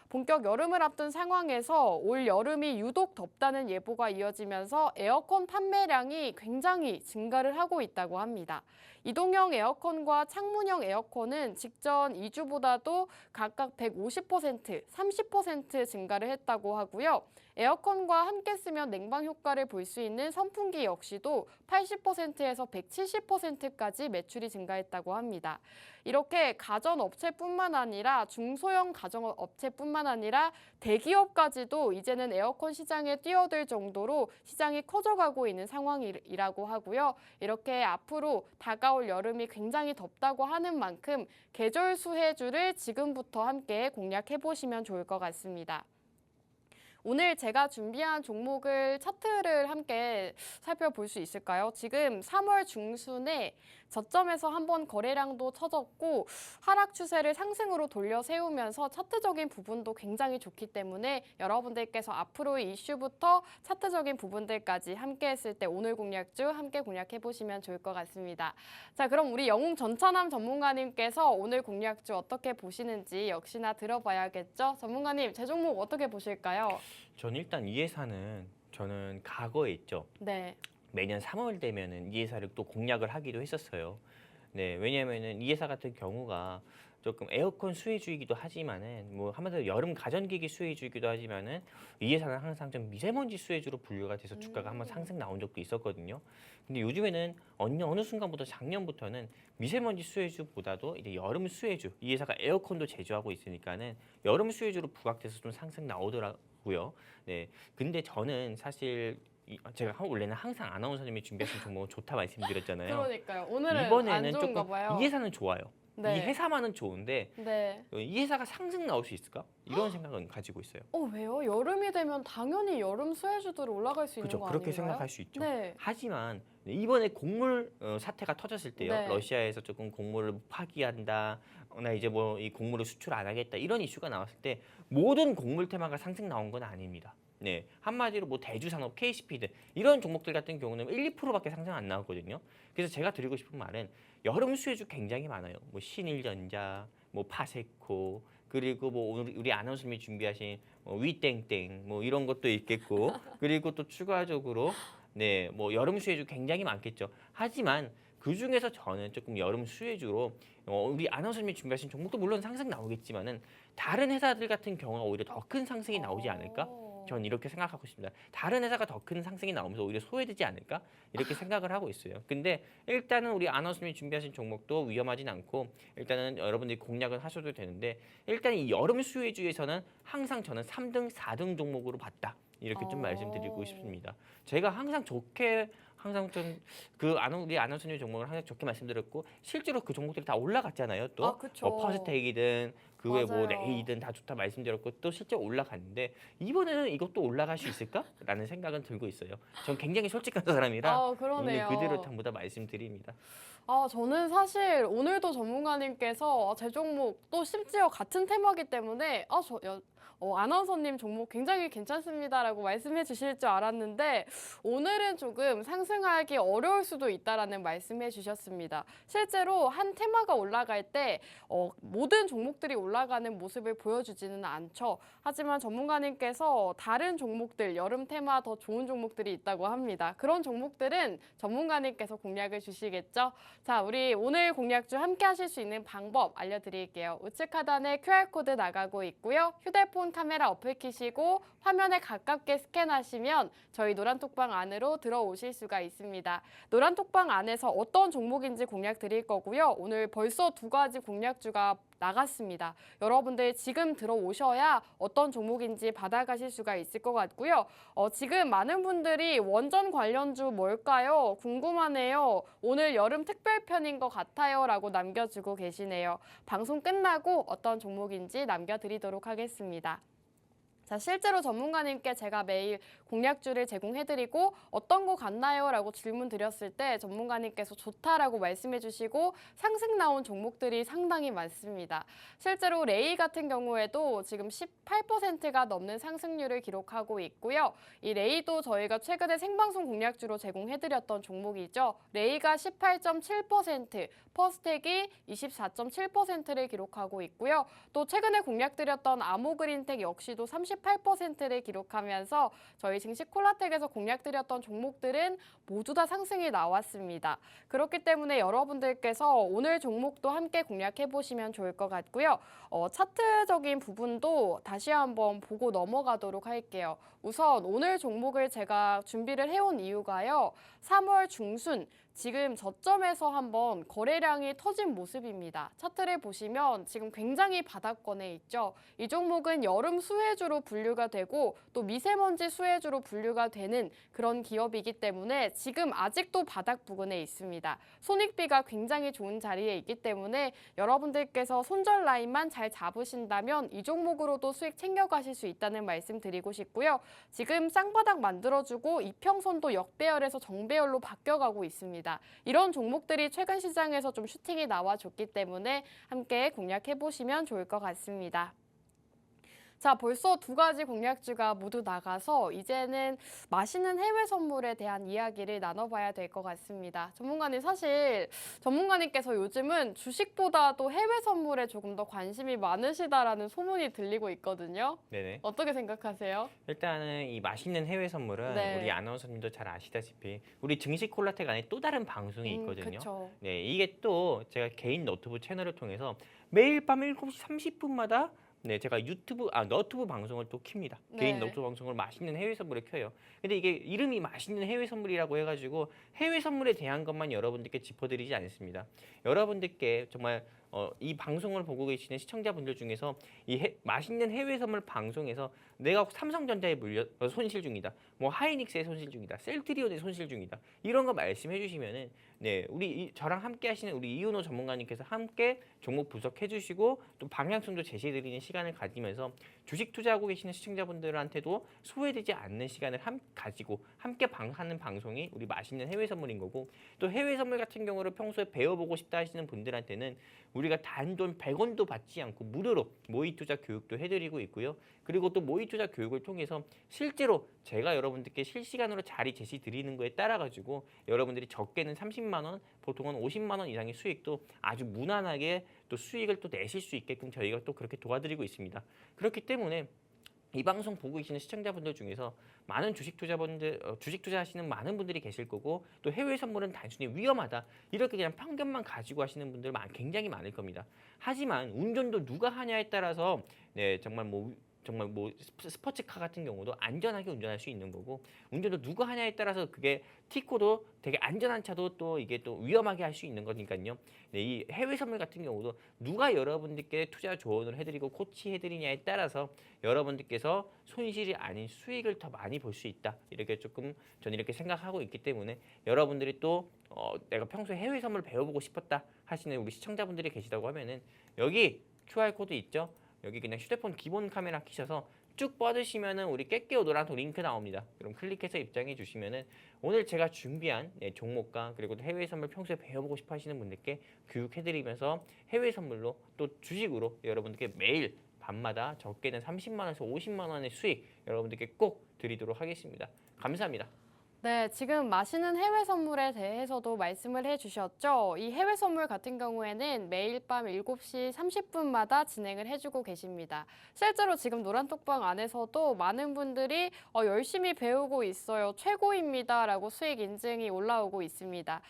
본격 여름을 앞둔 상황에서 올 여름이 유독 덥다는 예보가 이어지면서 에어컨 판매량이 굉장히 증가를 하고 있다고 합니다. 이동형 에어컨과 창문형 에어컨은 직전 2주보다도 각각 150%, 30% 증가를 했다고 하고요. 에어컨과 함께 쓰면 냉방 효과를 볼 수 있는 선풍기 역시도 80%에서 170%까지 매출이 증가했다고 합니다. 이렇게 가전업체뿐만 아니라 중소형 가전업체뿐만 아니라 대기업까지도 이제는 에어컨 시장에 뛰어들 정도로 시장이 커져가고 있는 상황이라고 하고요. 이렇게 앞으로 다가올 여름이 굉장히 덥다고 하는 만큼 계절 수혜주를 지금부터 함께 공략해 보시면 좋을 것 같습니다. 오늘 제가 준비한 종목을 차트를 함께 살펴볼 수 있을까요? 지금 3월 중순에 저점에서 한번 거래량도 터졌고 하락 추세를 상승으로 돌려 세우면서 차트적인 부분도 굉장히 좋기 때문에 여러분들께서 앞으로의 이슈부터 차트적인 부분들까지 함께 했을 때 오늘 공략주 함께 공략해 보시면 좋을 것 같습니다. 자, 그럼 우리 영웅 전천함 전문가님께서 오늘 공략주 어떻게 보시는지 역시나 들어봐야겠죠? 전문가님, 제 종목 어떻게 보실까요? 전 일단 이 회사는 저는 과거에 있죠. 네. 매년 3월 되면은 이 회사를 또 공략을 하기도 했었어요. 네, 왜냐하면은 이 회사 같은 경우가 조금 에어컨 수혜주이기도 하지만은 뭐 한마디로 여름 가전기기 수혜주이기도 하지만은 이 회사는 항상 좀 미세먼지 수혜주로 분류가 돼서 주가가 한번 상승 나온 적도 있었거든요. 근데 요즘에는 어느 순간부터 작년부터는 미세먼지 수혜주보다도 이제 여름 수혜주, 이 회사가 에어컨도 제조하고 있으니까는 여름 수혜주로 부각돼서 좀 상승 나오더라고요. 네, 근데 저는 사실 제가 원래는 항상 아나운서님이 준비하신 종목은 좋다 말씀드렸잖아요. 그러니까요. 오늘은 안 이번에는 좋은가 조금 봐요. 이 회사는 좋아요. 네. 이 회사만은 좋은데 네. 이 회사가 상승 나올 수 있을까? 이런 생각은 가지고 있어요. 왜요? 여름이 되면 당연히 여름 수혜주들이 올라갈 수 있는 그렇죠. 거 그렇게 아닌가요? 생각할 수 있죠. 네. 하지만 이번에 곡물 사태가 터졌을 때요. 네. 러시아에서 조금 곡물을 파기한다. 나 이제 뭐 이 곡물을 수출 안 하겠다. 이런 이슈가 나왔을 때 모든 곡물 테마가 상승 나온 건 아닙니다. 네, 한마디로 뭐 대주산업, KCP든 이런 종목들 같은 경우는 1, 2%밖에 상승 안 나왔거든요. 그래서 제가 드리고 싶은 말은 여름 수혜주 굉장히 많아요. 뭐 신일전자, 뭐 파세코, 그리고 뭐 오늘 우리 아나운서님이 준비하신 위땡땡 뭐 이런 것도 있겠고, 그리고 또 추가적으로 네, 뭐 여름 수혜주 굉장히 많겠죠. 하지만 그 중에서 저는 조금 여름 수혜주로 우리 아나운서님이 준비하신 종목도 물론 상승 나오겠지만은 다른 회사들 같은 경우가 오히려 더 큰 상승이 나오지 않을까? 전 이렇게 생각하고 있습니다. 다른 회사가 더 큰 상승이 나오면서 오히려 소외되지 않을까? 이렇게 생각을 하고 있어요. 근데 일단은 우리 아나운서님이 준비하신 종목도 위험하진 않고 일단은 여러분들이 공략을 하셔도 되는데 일단 이 여름 수혜주에서는 항상 저는 3등, 4등 종목으로 봤다. 이렇게 좀 말씀드리고 싶습니다. 제가 항상 좋게 항상 좀 우리 아나운서님 종목을 항상 좋게 말씀드렸고 실제로 그 종목들이 다 올라갔잖아요. 또 그쵸. 퍼스텍이든 그 외 뭐 맞아요. 레이든 다 좋다 말씀드렸고 또 실제 올라갔는데 이번에는 이것도 올라갈 수 있을까라는 생각은 들고 있어요. 전 굉장히 솔직한 사람이라 그러네요. 있는 그대로 전부 다 말씀드립니다. 저는 사실 오늘도 전문가님께서 제 종목 또 심지어 같은 테마기 때문에 아나운서님 종목 굉장히 괜찮습니다라고 말씀해 주실 줄 알았는데 오늘은 조금 상승하기 어려울 수도 있다라는 말씀해 주셨습니다. 실제로 한 테마가 올라갈 때 모든 종목들이 올라가는 모습을 보여주지는 않죠. 하지만 전문가님께서 다른 종목들, 여름 테마 더 좋은 종목들이 있다고 합니다. 그런 종목들은 전문가님께서 공략을 주시겠죠. 자, 우리 오늘 공략주 함께 하실 수 있는 방법 알려드릴게요. 우측 하단에 QR코드 나가고 있고요. 휴대폰 카메라 어플 키시고 화면에 가깝게 스캔하시면 저희 노란톡방 안으로 들어오실 수가 있습니다. 노란톡방 안에서 어떤 종목인지 공략 드릴 거고요. 오늘 벌써 2가지 공략주가 나갔습니다. 여러분들 지금 들어오셔야 어떤 종목인지 받아가실 수가 있을 것 같고요. 지금 많은 분들이 원전 관련주 뭘까요? 궁금하네요. 오늘 여름 특별편인 것 같아요. 라고 남겨주고 계시네요. 방송 끝나고 어떤 종목인지 남겨드리도록 하겠습니다. 자, 실제로 전문가님께 제가 매일 공략주를 제공해드리고 어떤 거 같나요? 라고 질문 드렸을 때 전문가님께서 좋다라고 말씀해 주시고 상승 나온 종목들이 상당히 많습니다. 실제로 레이 같은 경우에도 지금 18%가 넘는 상승률을 기록하고 있고요. 이 레이도 저희가 최근에 생방송 공략주로 제공해드렸던 종목이죠. 레이가 18.7%, 퍼스텍이 24.7%를 기록하고 있고요. 또 최근에 공략드렸던 아모그린텍 역시도 38%를 기록하면서 저희 증시 콜라텍에서 공략드렸던 종목들은 모두 다 상승이 나왔습니다. 그렇기 때문에 여러분들께서 오늘 종목도 함께 공략해 보시면 좋을 것 같고요. 차트적인 부분도 다시 한번 보고 넘어가도록 할게요. 우선 오늘 종목을 제가 준비를 해온 이유가요. 3월 중순 지금 저점에서 한번 거래량이 터진 모습입니다. 차트를 보시면 지금 굉장히 바닥권에 있죠. 이 종목은 여름 수혜주로 분류가 되고 또 미세먼지 수혜주로 분류가 되는 그런 기업이기 때문에 지금 아직도 바닥 부근에 있습니다. 손익비가 굉장히 좋은 자리에 있기 때문에 여러분들께서 손절 라인만 잘 잡으신다면 이 종목으로도 수익 챙겨가실 수 있다는 말씀 드리고 싶고요. 지금 쌍바닥 만들어주고 이평선도 역배열에서 정배열로 바뀌어가고 있습니다. 있습니다. 이런 종목들이 최근 시장에서 좀 슈팅이 나와줬기 때문에 함께 공략해 보시면 좋을 것 같습니다. 자, 벌써 두 가지 공략주가 모두 나가서 이제는 맛있는 해외 선물에 대한 이야기를 나눠봐야 될 것 같습니다. 전문가님께서 요즘은 주식보다도 해외 선물에 조금 더 관심이 많으시다라는 소문이 들리고 있거든요. 네네. 어떻게 생각하세요? 일단은 이 맛있는 해외 선물은 네. 우리 아나운서님도 잘 아시다시피 우리 증시 콜라텍 안에 또 다른 방송이 있거든요. 그렇죠. 네, 이게 또 제가 개인 너튜브 채널을 통해서 매일 밤 7시 30분마다 네, 제가 너튜브 방송을 또 킵니다. 개인 네. 너튜브 방송을 맛있는 해외 선물에 켜요. 근데 이게 이름이 맛있는 해외 선물이라고 해가지고 해외 선물에 대한 것만 여러분들께 짚어드리지 않습니다. 여러분들께 정말 이 방송을 보고 계시는 시청자분들 중에서 맛있는 해외 선물 방송에서 내가 삼성전자에 손실 중이다, 뭐 하이닉스에 손실 중이다, 셀트리온에 손실 중이다, 이런 거 말씀해 주시면은 네, 저랑 함께 하시는 우리 이윤호 전문가님께서 함께 종목 분석해 주시고 또 방향성도 제시해 드리는 시간을 가지면서 주식 투자하고 계시는 시청자분들한테도 소외되지 않는 시간을 가지고 함께 하는 방송이 우리 맛있는 해외 선물인 거고, 또 해외 선물 같은 경우를 평소에 배워보고 싶다 하시는 분들한테는 우리가 단돈 100원도 받지 않고 무료로 모의 투자 교육도 해드리고 있고요. 그리고 또 모의 투자 교육을 통해서 실제로 제가 여러분들께 실시간으로 자리 제시 드리는 거에 따라 가지고 여러분들이 적게는 30만 원, 보통은 50만 원 이상의 수익도 아주 무난하게 또 수익을 또 내실 수 있게끔 저희가 또 그렇게 도와드리고 있습니다. 그렇기 때문에 이 방송 보고 계시는 시청자분들 중에서 많은 주식 투자하시는 많은 분들이 계실 거고, 또 해외 선물은 단순히 위험하다 이렇게 그냥 편견만 가지고 하시는 분들 굉장히 많을 겁니다. 하지만 운전도 누가 하냐에 따라서 네, 정말 뭐 스포츠카 같은 경우도 안전하게 운전할 수 있는 거고, 운전도 누가 하냐에 따라서 그게 티코도 되게 안전한 차도 또 이게 또 위험하게 할 수 있는 거니까요. 네, 이 해외 선물 같은 경우도 누가 여러분들께 투자 조언을 해드리고 코치해드리냐에 따라서 여러분들께서 손실이 아닌 수익을 더 많이 볼 수 있다, 이렇게 조금 저는 이렇게 생각하고 있기 때문에 여러분들이 또 내가 평소에 해외 선물 배워보고 싶었다 하시는 우리 시청자분들이 계시다고 하면은 여기 QR코드 있죠? 여기 그냥 휴대폰 기본 카메라 켜셔서 쭉 뻗으시면은 우리 깨깨오 노란톡 링크 나옵니다. 그럼 클릭해서 입장해 주시면은 오늘 제가 준비한 종목과 그리고 해외 선물 평소에 배워보고 싶어 하시는 분들께 교육해드리면서 해외 선물로 또 주식으로 여러분들께 매일 밤마다 적게는 30만 원에서 50만 원의 수익 여러분들께 꼭 드리도록 하겠습니다. 감사합니다. 네, 지금 맛있는 해외 선물에 대해서도 말씀을 해주셨죠. 이 해외 선물 같은 경우에는 매일 밤 7시 30분마다 진행을 해주고 계십니다. 실제로 지금 노란톡방 안에서도 많은 분들이 열심히 배우고 있어요, 최고입니다 라고 수익 인증이 올라오고 있습니다.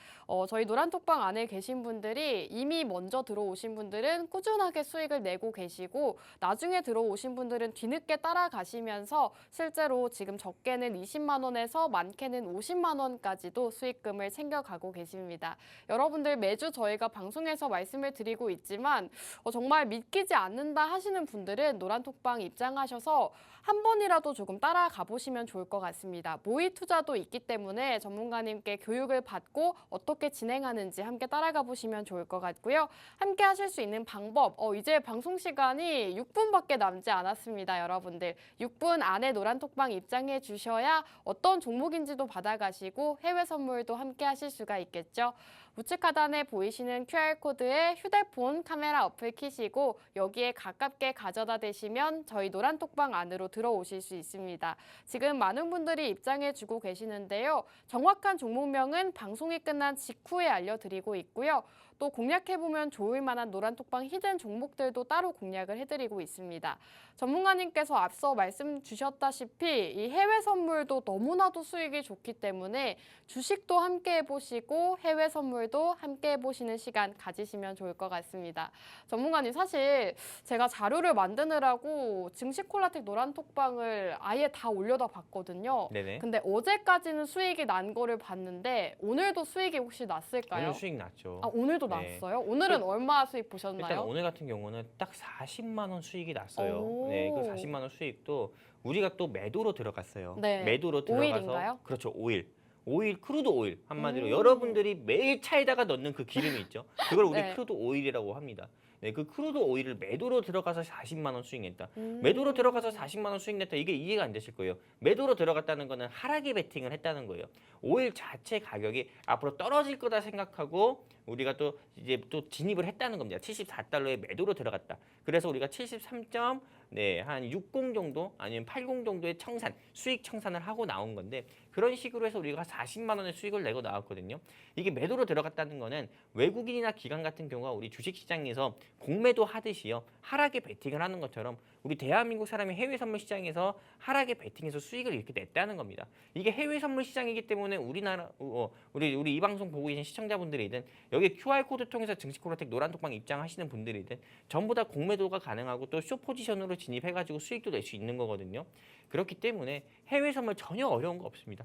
저희 노란톡방 안에 계신 분들이 이미 먼저 들어오신 분들은 꾸준하게 수익을 내고 계시고, 나중에 들어오신 분들은 뒤늦게 따라가시면서 실제로 지금 적게는 20만 원에서 많게는 50만 원까지도 수익금을 챙겨가고 계십니다. 여러분들 매주 저희가 방송에서 말씀을 드리고 있지만 정말 믿기지 않는다 하시는 분들은 노란톡방 입장하셔서 한 번이라도 조금 따라가 보시면 좋을 것 같습니다. 모의 투자도 있기 때문에 전문가님께 교육을 받고 어떻게 진행하는지 함께 따라가 보시면 좋을 것 같고요. 함께 하실 수 있는 방법, 이제 방송 시간이 6분밖에 남지 않았습니다. 여러분들 6분 안에 노란톡방 입장해 주셔야 어떤 종목인지도 받아가시고 해외 선물도 함께 하실 수가 있겠죠. 우측 하단에 보이시는 QR코드에 휴대폰 카메라 어플 켜시고 여기에 가깝게 가져다 대시면 저희 노란톡방 안으로 들어오실 수 있습니다. 지금 많은 분들이 입장해주고 계시는데요. 정확한 종목명은 방송이 끝난 직후에 알려드리고 있고요. 또 공략해보면 좋을 만한 노란톡방 히든 종목들도 따로 공략을 해드리고 있습니다. 전문가님께서 앞서 말씀 주셨다시피 이 해외 선물도 너무나도 수익이 좋기 때문에 주식도 함께 해보시고 해외 선물도 함께 해보시는 시간 가지시면 좋을 것 같습니다. 전문가님, 사실 제가 자료를 만드느라고 증시콜라텍 노란톡방을 아예 다 올려다 봤거든요. 네네. 근데 어제까지는 수익이 난 거를 봤는데 오늘도 수익이 혹시 났을까요? 오늘 수익 났죠. 아, 오늘도 네. 났어요? 오늘은 얼마 수익 보셨나요? 일단 오늘 같은 경우는 딱 40만 원 수익이 났어요. 오. 네, 그 40만 원 수익도 우리가 또 매도로 들어갔어요. 네. 매도로 들어가서 오일인가요? 그렇죠, 오일, 크루드 오일 한마디로 음. 여러분들이 매일 차에다가 넣는 그 기름이 있죠. 그걸 우리 네. 크루드 오일이라고 합니다. 네, 그 크루드 오일을 매도로 들어가서 40만 원 수익냈다. 매도로 들어가서 40만 원 수익냈다. 이게 이해가 안 되실 거예요. 매도로 들어갔다는 거는 하락에 베팅을 했다는 거예요. 오일 자체 가격이 앞으로 떨어질 거다 생각하고 우리가 또 이제 또 진입을 했다는 겁니다. 74달러에 매도로 들어갔다. 그래서 우리가 73점 네, 한 60 정도 아니면 80 정도의 청산, 수익 청산을 하고 나온 건데 그런 식으로 해서 우리가 40만 원의 수익을 내고 나왔거든요. 이게 매도로 들어갔다는 거는 외국인이나 기관 같은 경우가 우리 주식시장에서 공매도 하듯이요. 하락에 베팅을 하는 것처럼 우리 대한민국 사람이 해외 선물 시장에서 하락에 베팅해서 수익을 이렇게 냈다는 겁니다. 이게 해외 선물 시장이기 때문에 우리나라 우리 이 방송 보고 계신 시청자분들이든 여기 QR코드 통해서 증시콜라텍 노란톡방 입장하시는 분들이든 전부 다 공매도가 가능하고 또 숏 포지션으로 진입해가지고 수익도 낼 수 있는 거거든요. 그렇기 때문에 해외 선물 전혀 어려운 거 없습니다.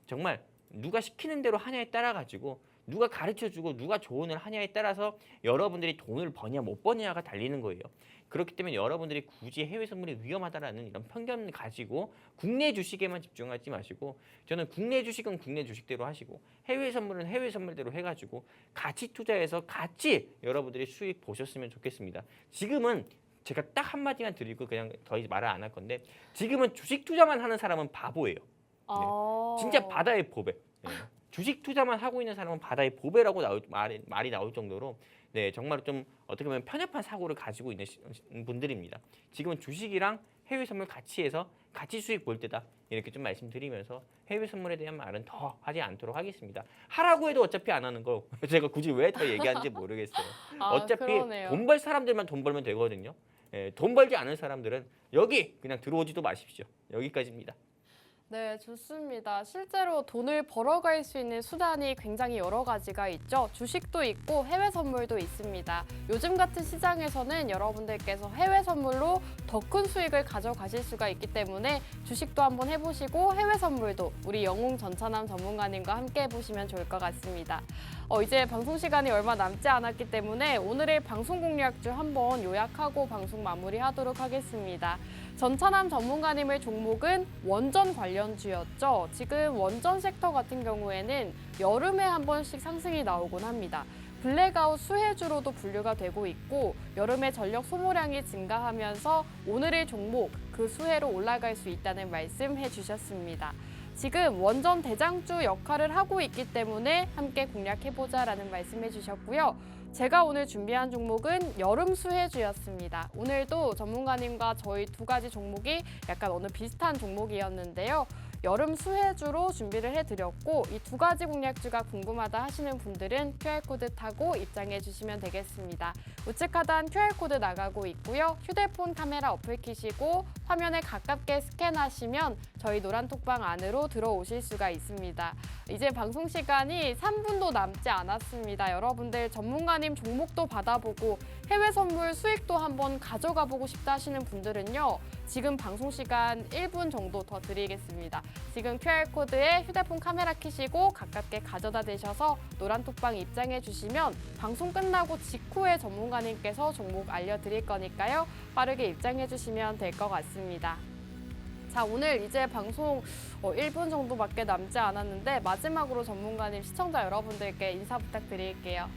정말 누가 시키는 대로 하냐에 따라 가지고 누가 가르쳐주고 누가 조언을 하냐에 따라서 여러분들이 돈을 버냐 못 버냐가 달리는 거예요. 그렇기 때문에 여러분들이 굳이 해외 선물이 위험하다라는 이런 편견을 가지고 국내 주식에만 집중하지 마시고 저는 국내 주식은 국내 주식대로 하시고 해외 선물은 해외 선물대로 해가지고 같이 투자해서 같이 여러분들이 수익 보셨으면 좋겠습니다. 지금은 제가 딱 한마디만 드리고 그냥 더 이상 말을 안 할 건데 지금은 주식 투자만 하는 사람은 바보예요. 진짜 바다의 보배. 네. 주식 투자만 하고 있는 사람은 바다의 보배라고 말이 나올 정도로 네, 정말 좀 어떻게 보면 편협한 사고를 가지고 있는 분들입니다. 지금은 주식이랑 해외 선물 같이 해서 같이 수익 볼 때다. 이렇게 좀 말씀드리면서 해외 선물에 대한 말은 더 하지 않도록 하겠습니다. 하라고 해도 어차피 안 하는 거 제가 굳이 왜 더 얘기하는지 모르겠어요. 어차피 그러네요. 돈 벌 사람들만 돈 벌면 되거든요. 예, 돈 벌지 않은 사람들은 여기 그냥 들어오지도 마십시오. 여기까지입니다. 네, 좋습니다. 실제로 돈을 벌어갈 수 있는 수단이 굉장히 여러 가지가 있죠. 주식도 있고 해외 선물도 있습니다. 요즘 같은 시장에서는 여러분들께서 해외 선물로 더 큰 수익을 가져가실 수가 있기 때문에 주식도 한번 해보시고 해외 선물도 우리 영웅 전차남 전문가님과 함께 해보시면 좋을 것 같습니다. 이제 방송 시간이 얼마 남지 않았기 때문에 오늘의 방송 공략주 한번 요약하고 방송 마무리하도록 하겠습니다. 전차남 전문가님의 종목은 원전 관련주였죠. 지금 원전 섹터 같은 경우에는 여름에 한 번씩 상승이 나오곤 합니다. 블랙아웃 수혜주로도 분류가 되고 있고 여름에 전력 소모량이 증가하면서 오늘의 종목 그 수혜로 올라갈 수 있다는 말씀 해주셨습니다. 지금 원전 대장주 역할을 하고 있기 때문에 함께 공략해보자라는 말씀해 주셨고요. 제가 오늘 준비한 종목은 여름 수혜주였습니다. 오늘도 전문가님과 저희 두 가지 종목이 약간 어느 비슷한 종목이었는데요. 여름 수혜주로 준비를 해드렸고 이 두 가지 공략주가 궁금하다 하시는 분들은 QR코드 타고 입장해 주시면 되겠습니다. 우측 하단 QR코드 나가고 있고요. 휴대폰 카메라 어플 키시고 화면에 가깝게 스캔하시면 저희 노란톡방 안으로 들어오실 수가 있습니다. 이제 방송 시간이 3분도 남지 않았습니다. 여러분들 전문가님 종목도 받아보고 해외 선물 수익도 한번 가져가 보고 싶다 하시는 분들은요. 지금 방송 시간 1분 정도 더 드리겠습니다. 지금 QR코드에 휴대폰 카메라 켜시고 가깝게 가져다 대셔서 노란톡방 입장해 주시면 방송 끝나고 직후에 전문가님께서 종목 알려드릴 거니까요. 빠르게 입장해 주시면 될 것 같습니다. 자, 오늘 이제 방송 1분 정도밖에 남지 않았는데 마지막으로 전문가님 시청자 여러분들께 인사 부탁드릴게요.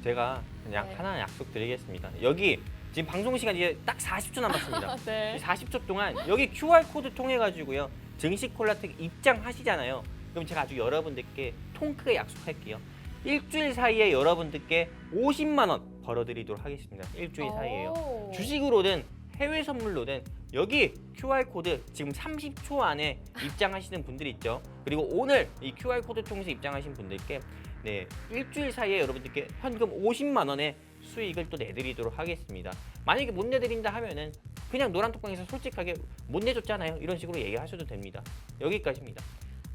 제가 그냥 네. 하나 약속드리겠습니다. 여기 지금 방송 시간 이제 딱 40초 남았습니다. 네. 40초 동안 여기 QR코드 통해 가지고요. 증시콜라텍 입장하시잖아요. 그럼 제가 아주 여러분들께 통크게 약속할게요. 일주일 사이에 여러분들께 50만 원 벌어드리도록 하겠습니다. 일주일 사이에요. 주식으로든 해외 선물로든 여기 QR코드 지금 30초 안에 입장하시는 분들 있죠. 그리고 오늘 이 QR코드 통해서 입장하신 분들께 네, 일주일 사이에 여러분들께 현금 50만 원의 수익을 또 내드리도록 하겠습니다. 만약에 못 내드린다 하면은 그냥 노란톡방에서 솔직하게 못 내줬잖아요. 이런 식으로 얘기하셔도 됩니다. 여기까지입니다.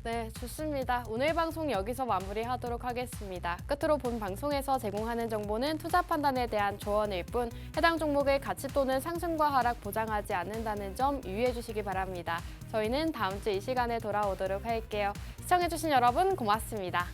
네, 좋습니다. 오늘 방송 여기서 마무리하도록 하겠습니다. 끝으로 본 방송에서 제공하는 정보는 투자 판단에 대한 조언일 뿐 해당 종목의 가치 또는 상승과 하락 보장하지 않는다는 점 유의해 주시기 바랍니다. 저희는 다음 주 이 시간에 돌아오도록 할게요. 시청해주신 여러분 고맙습니다.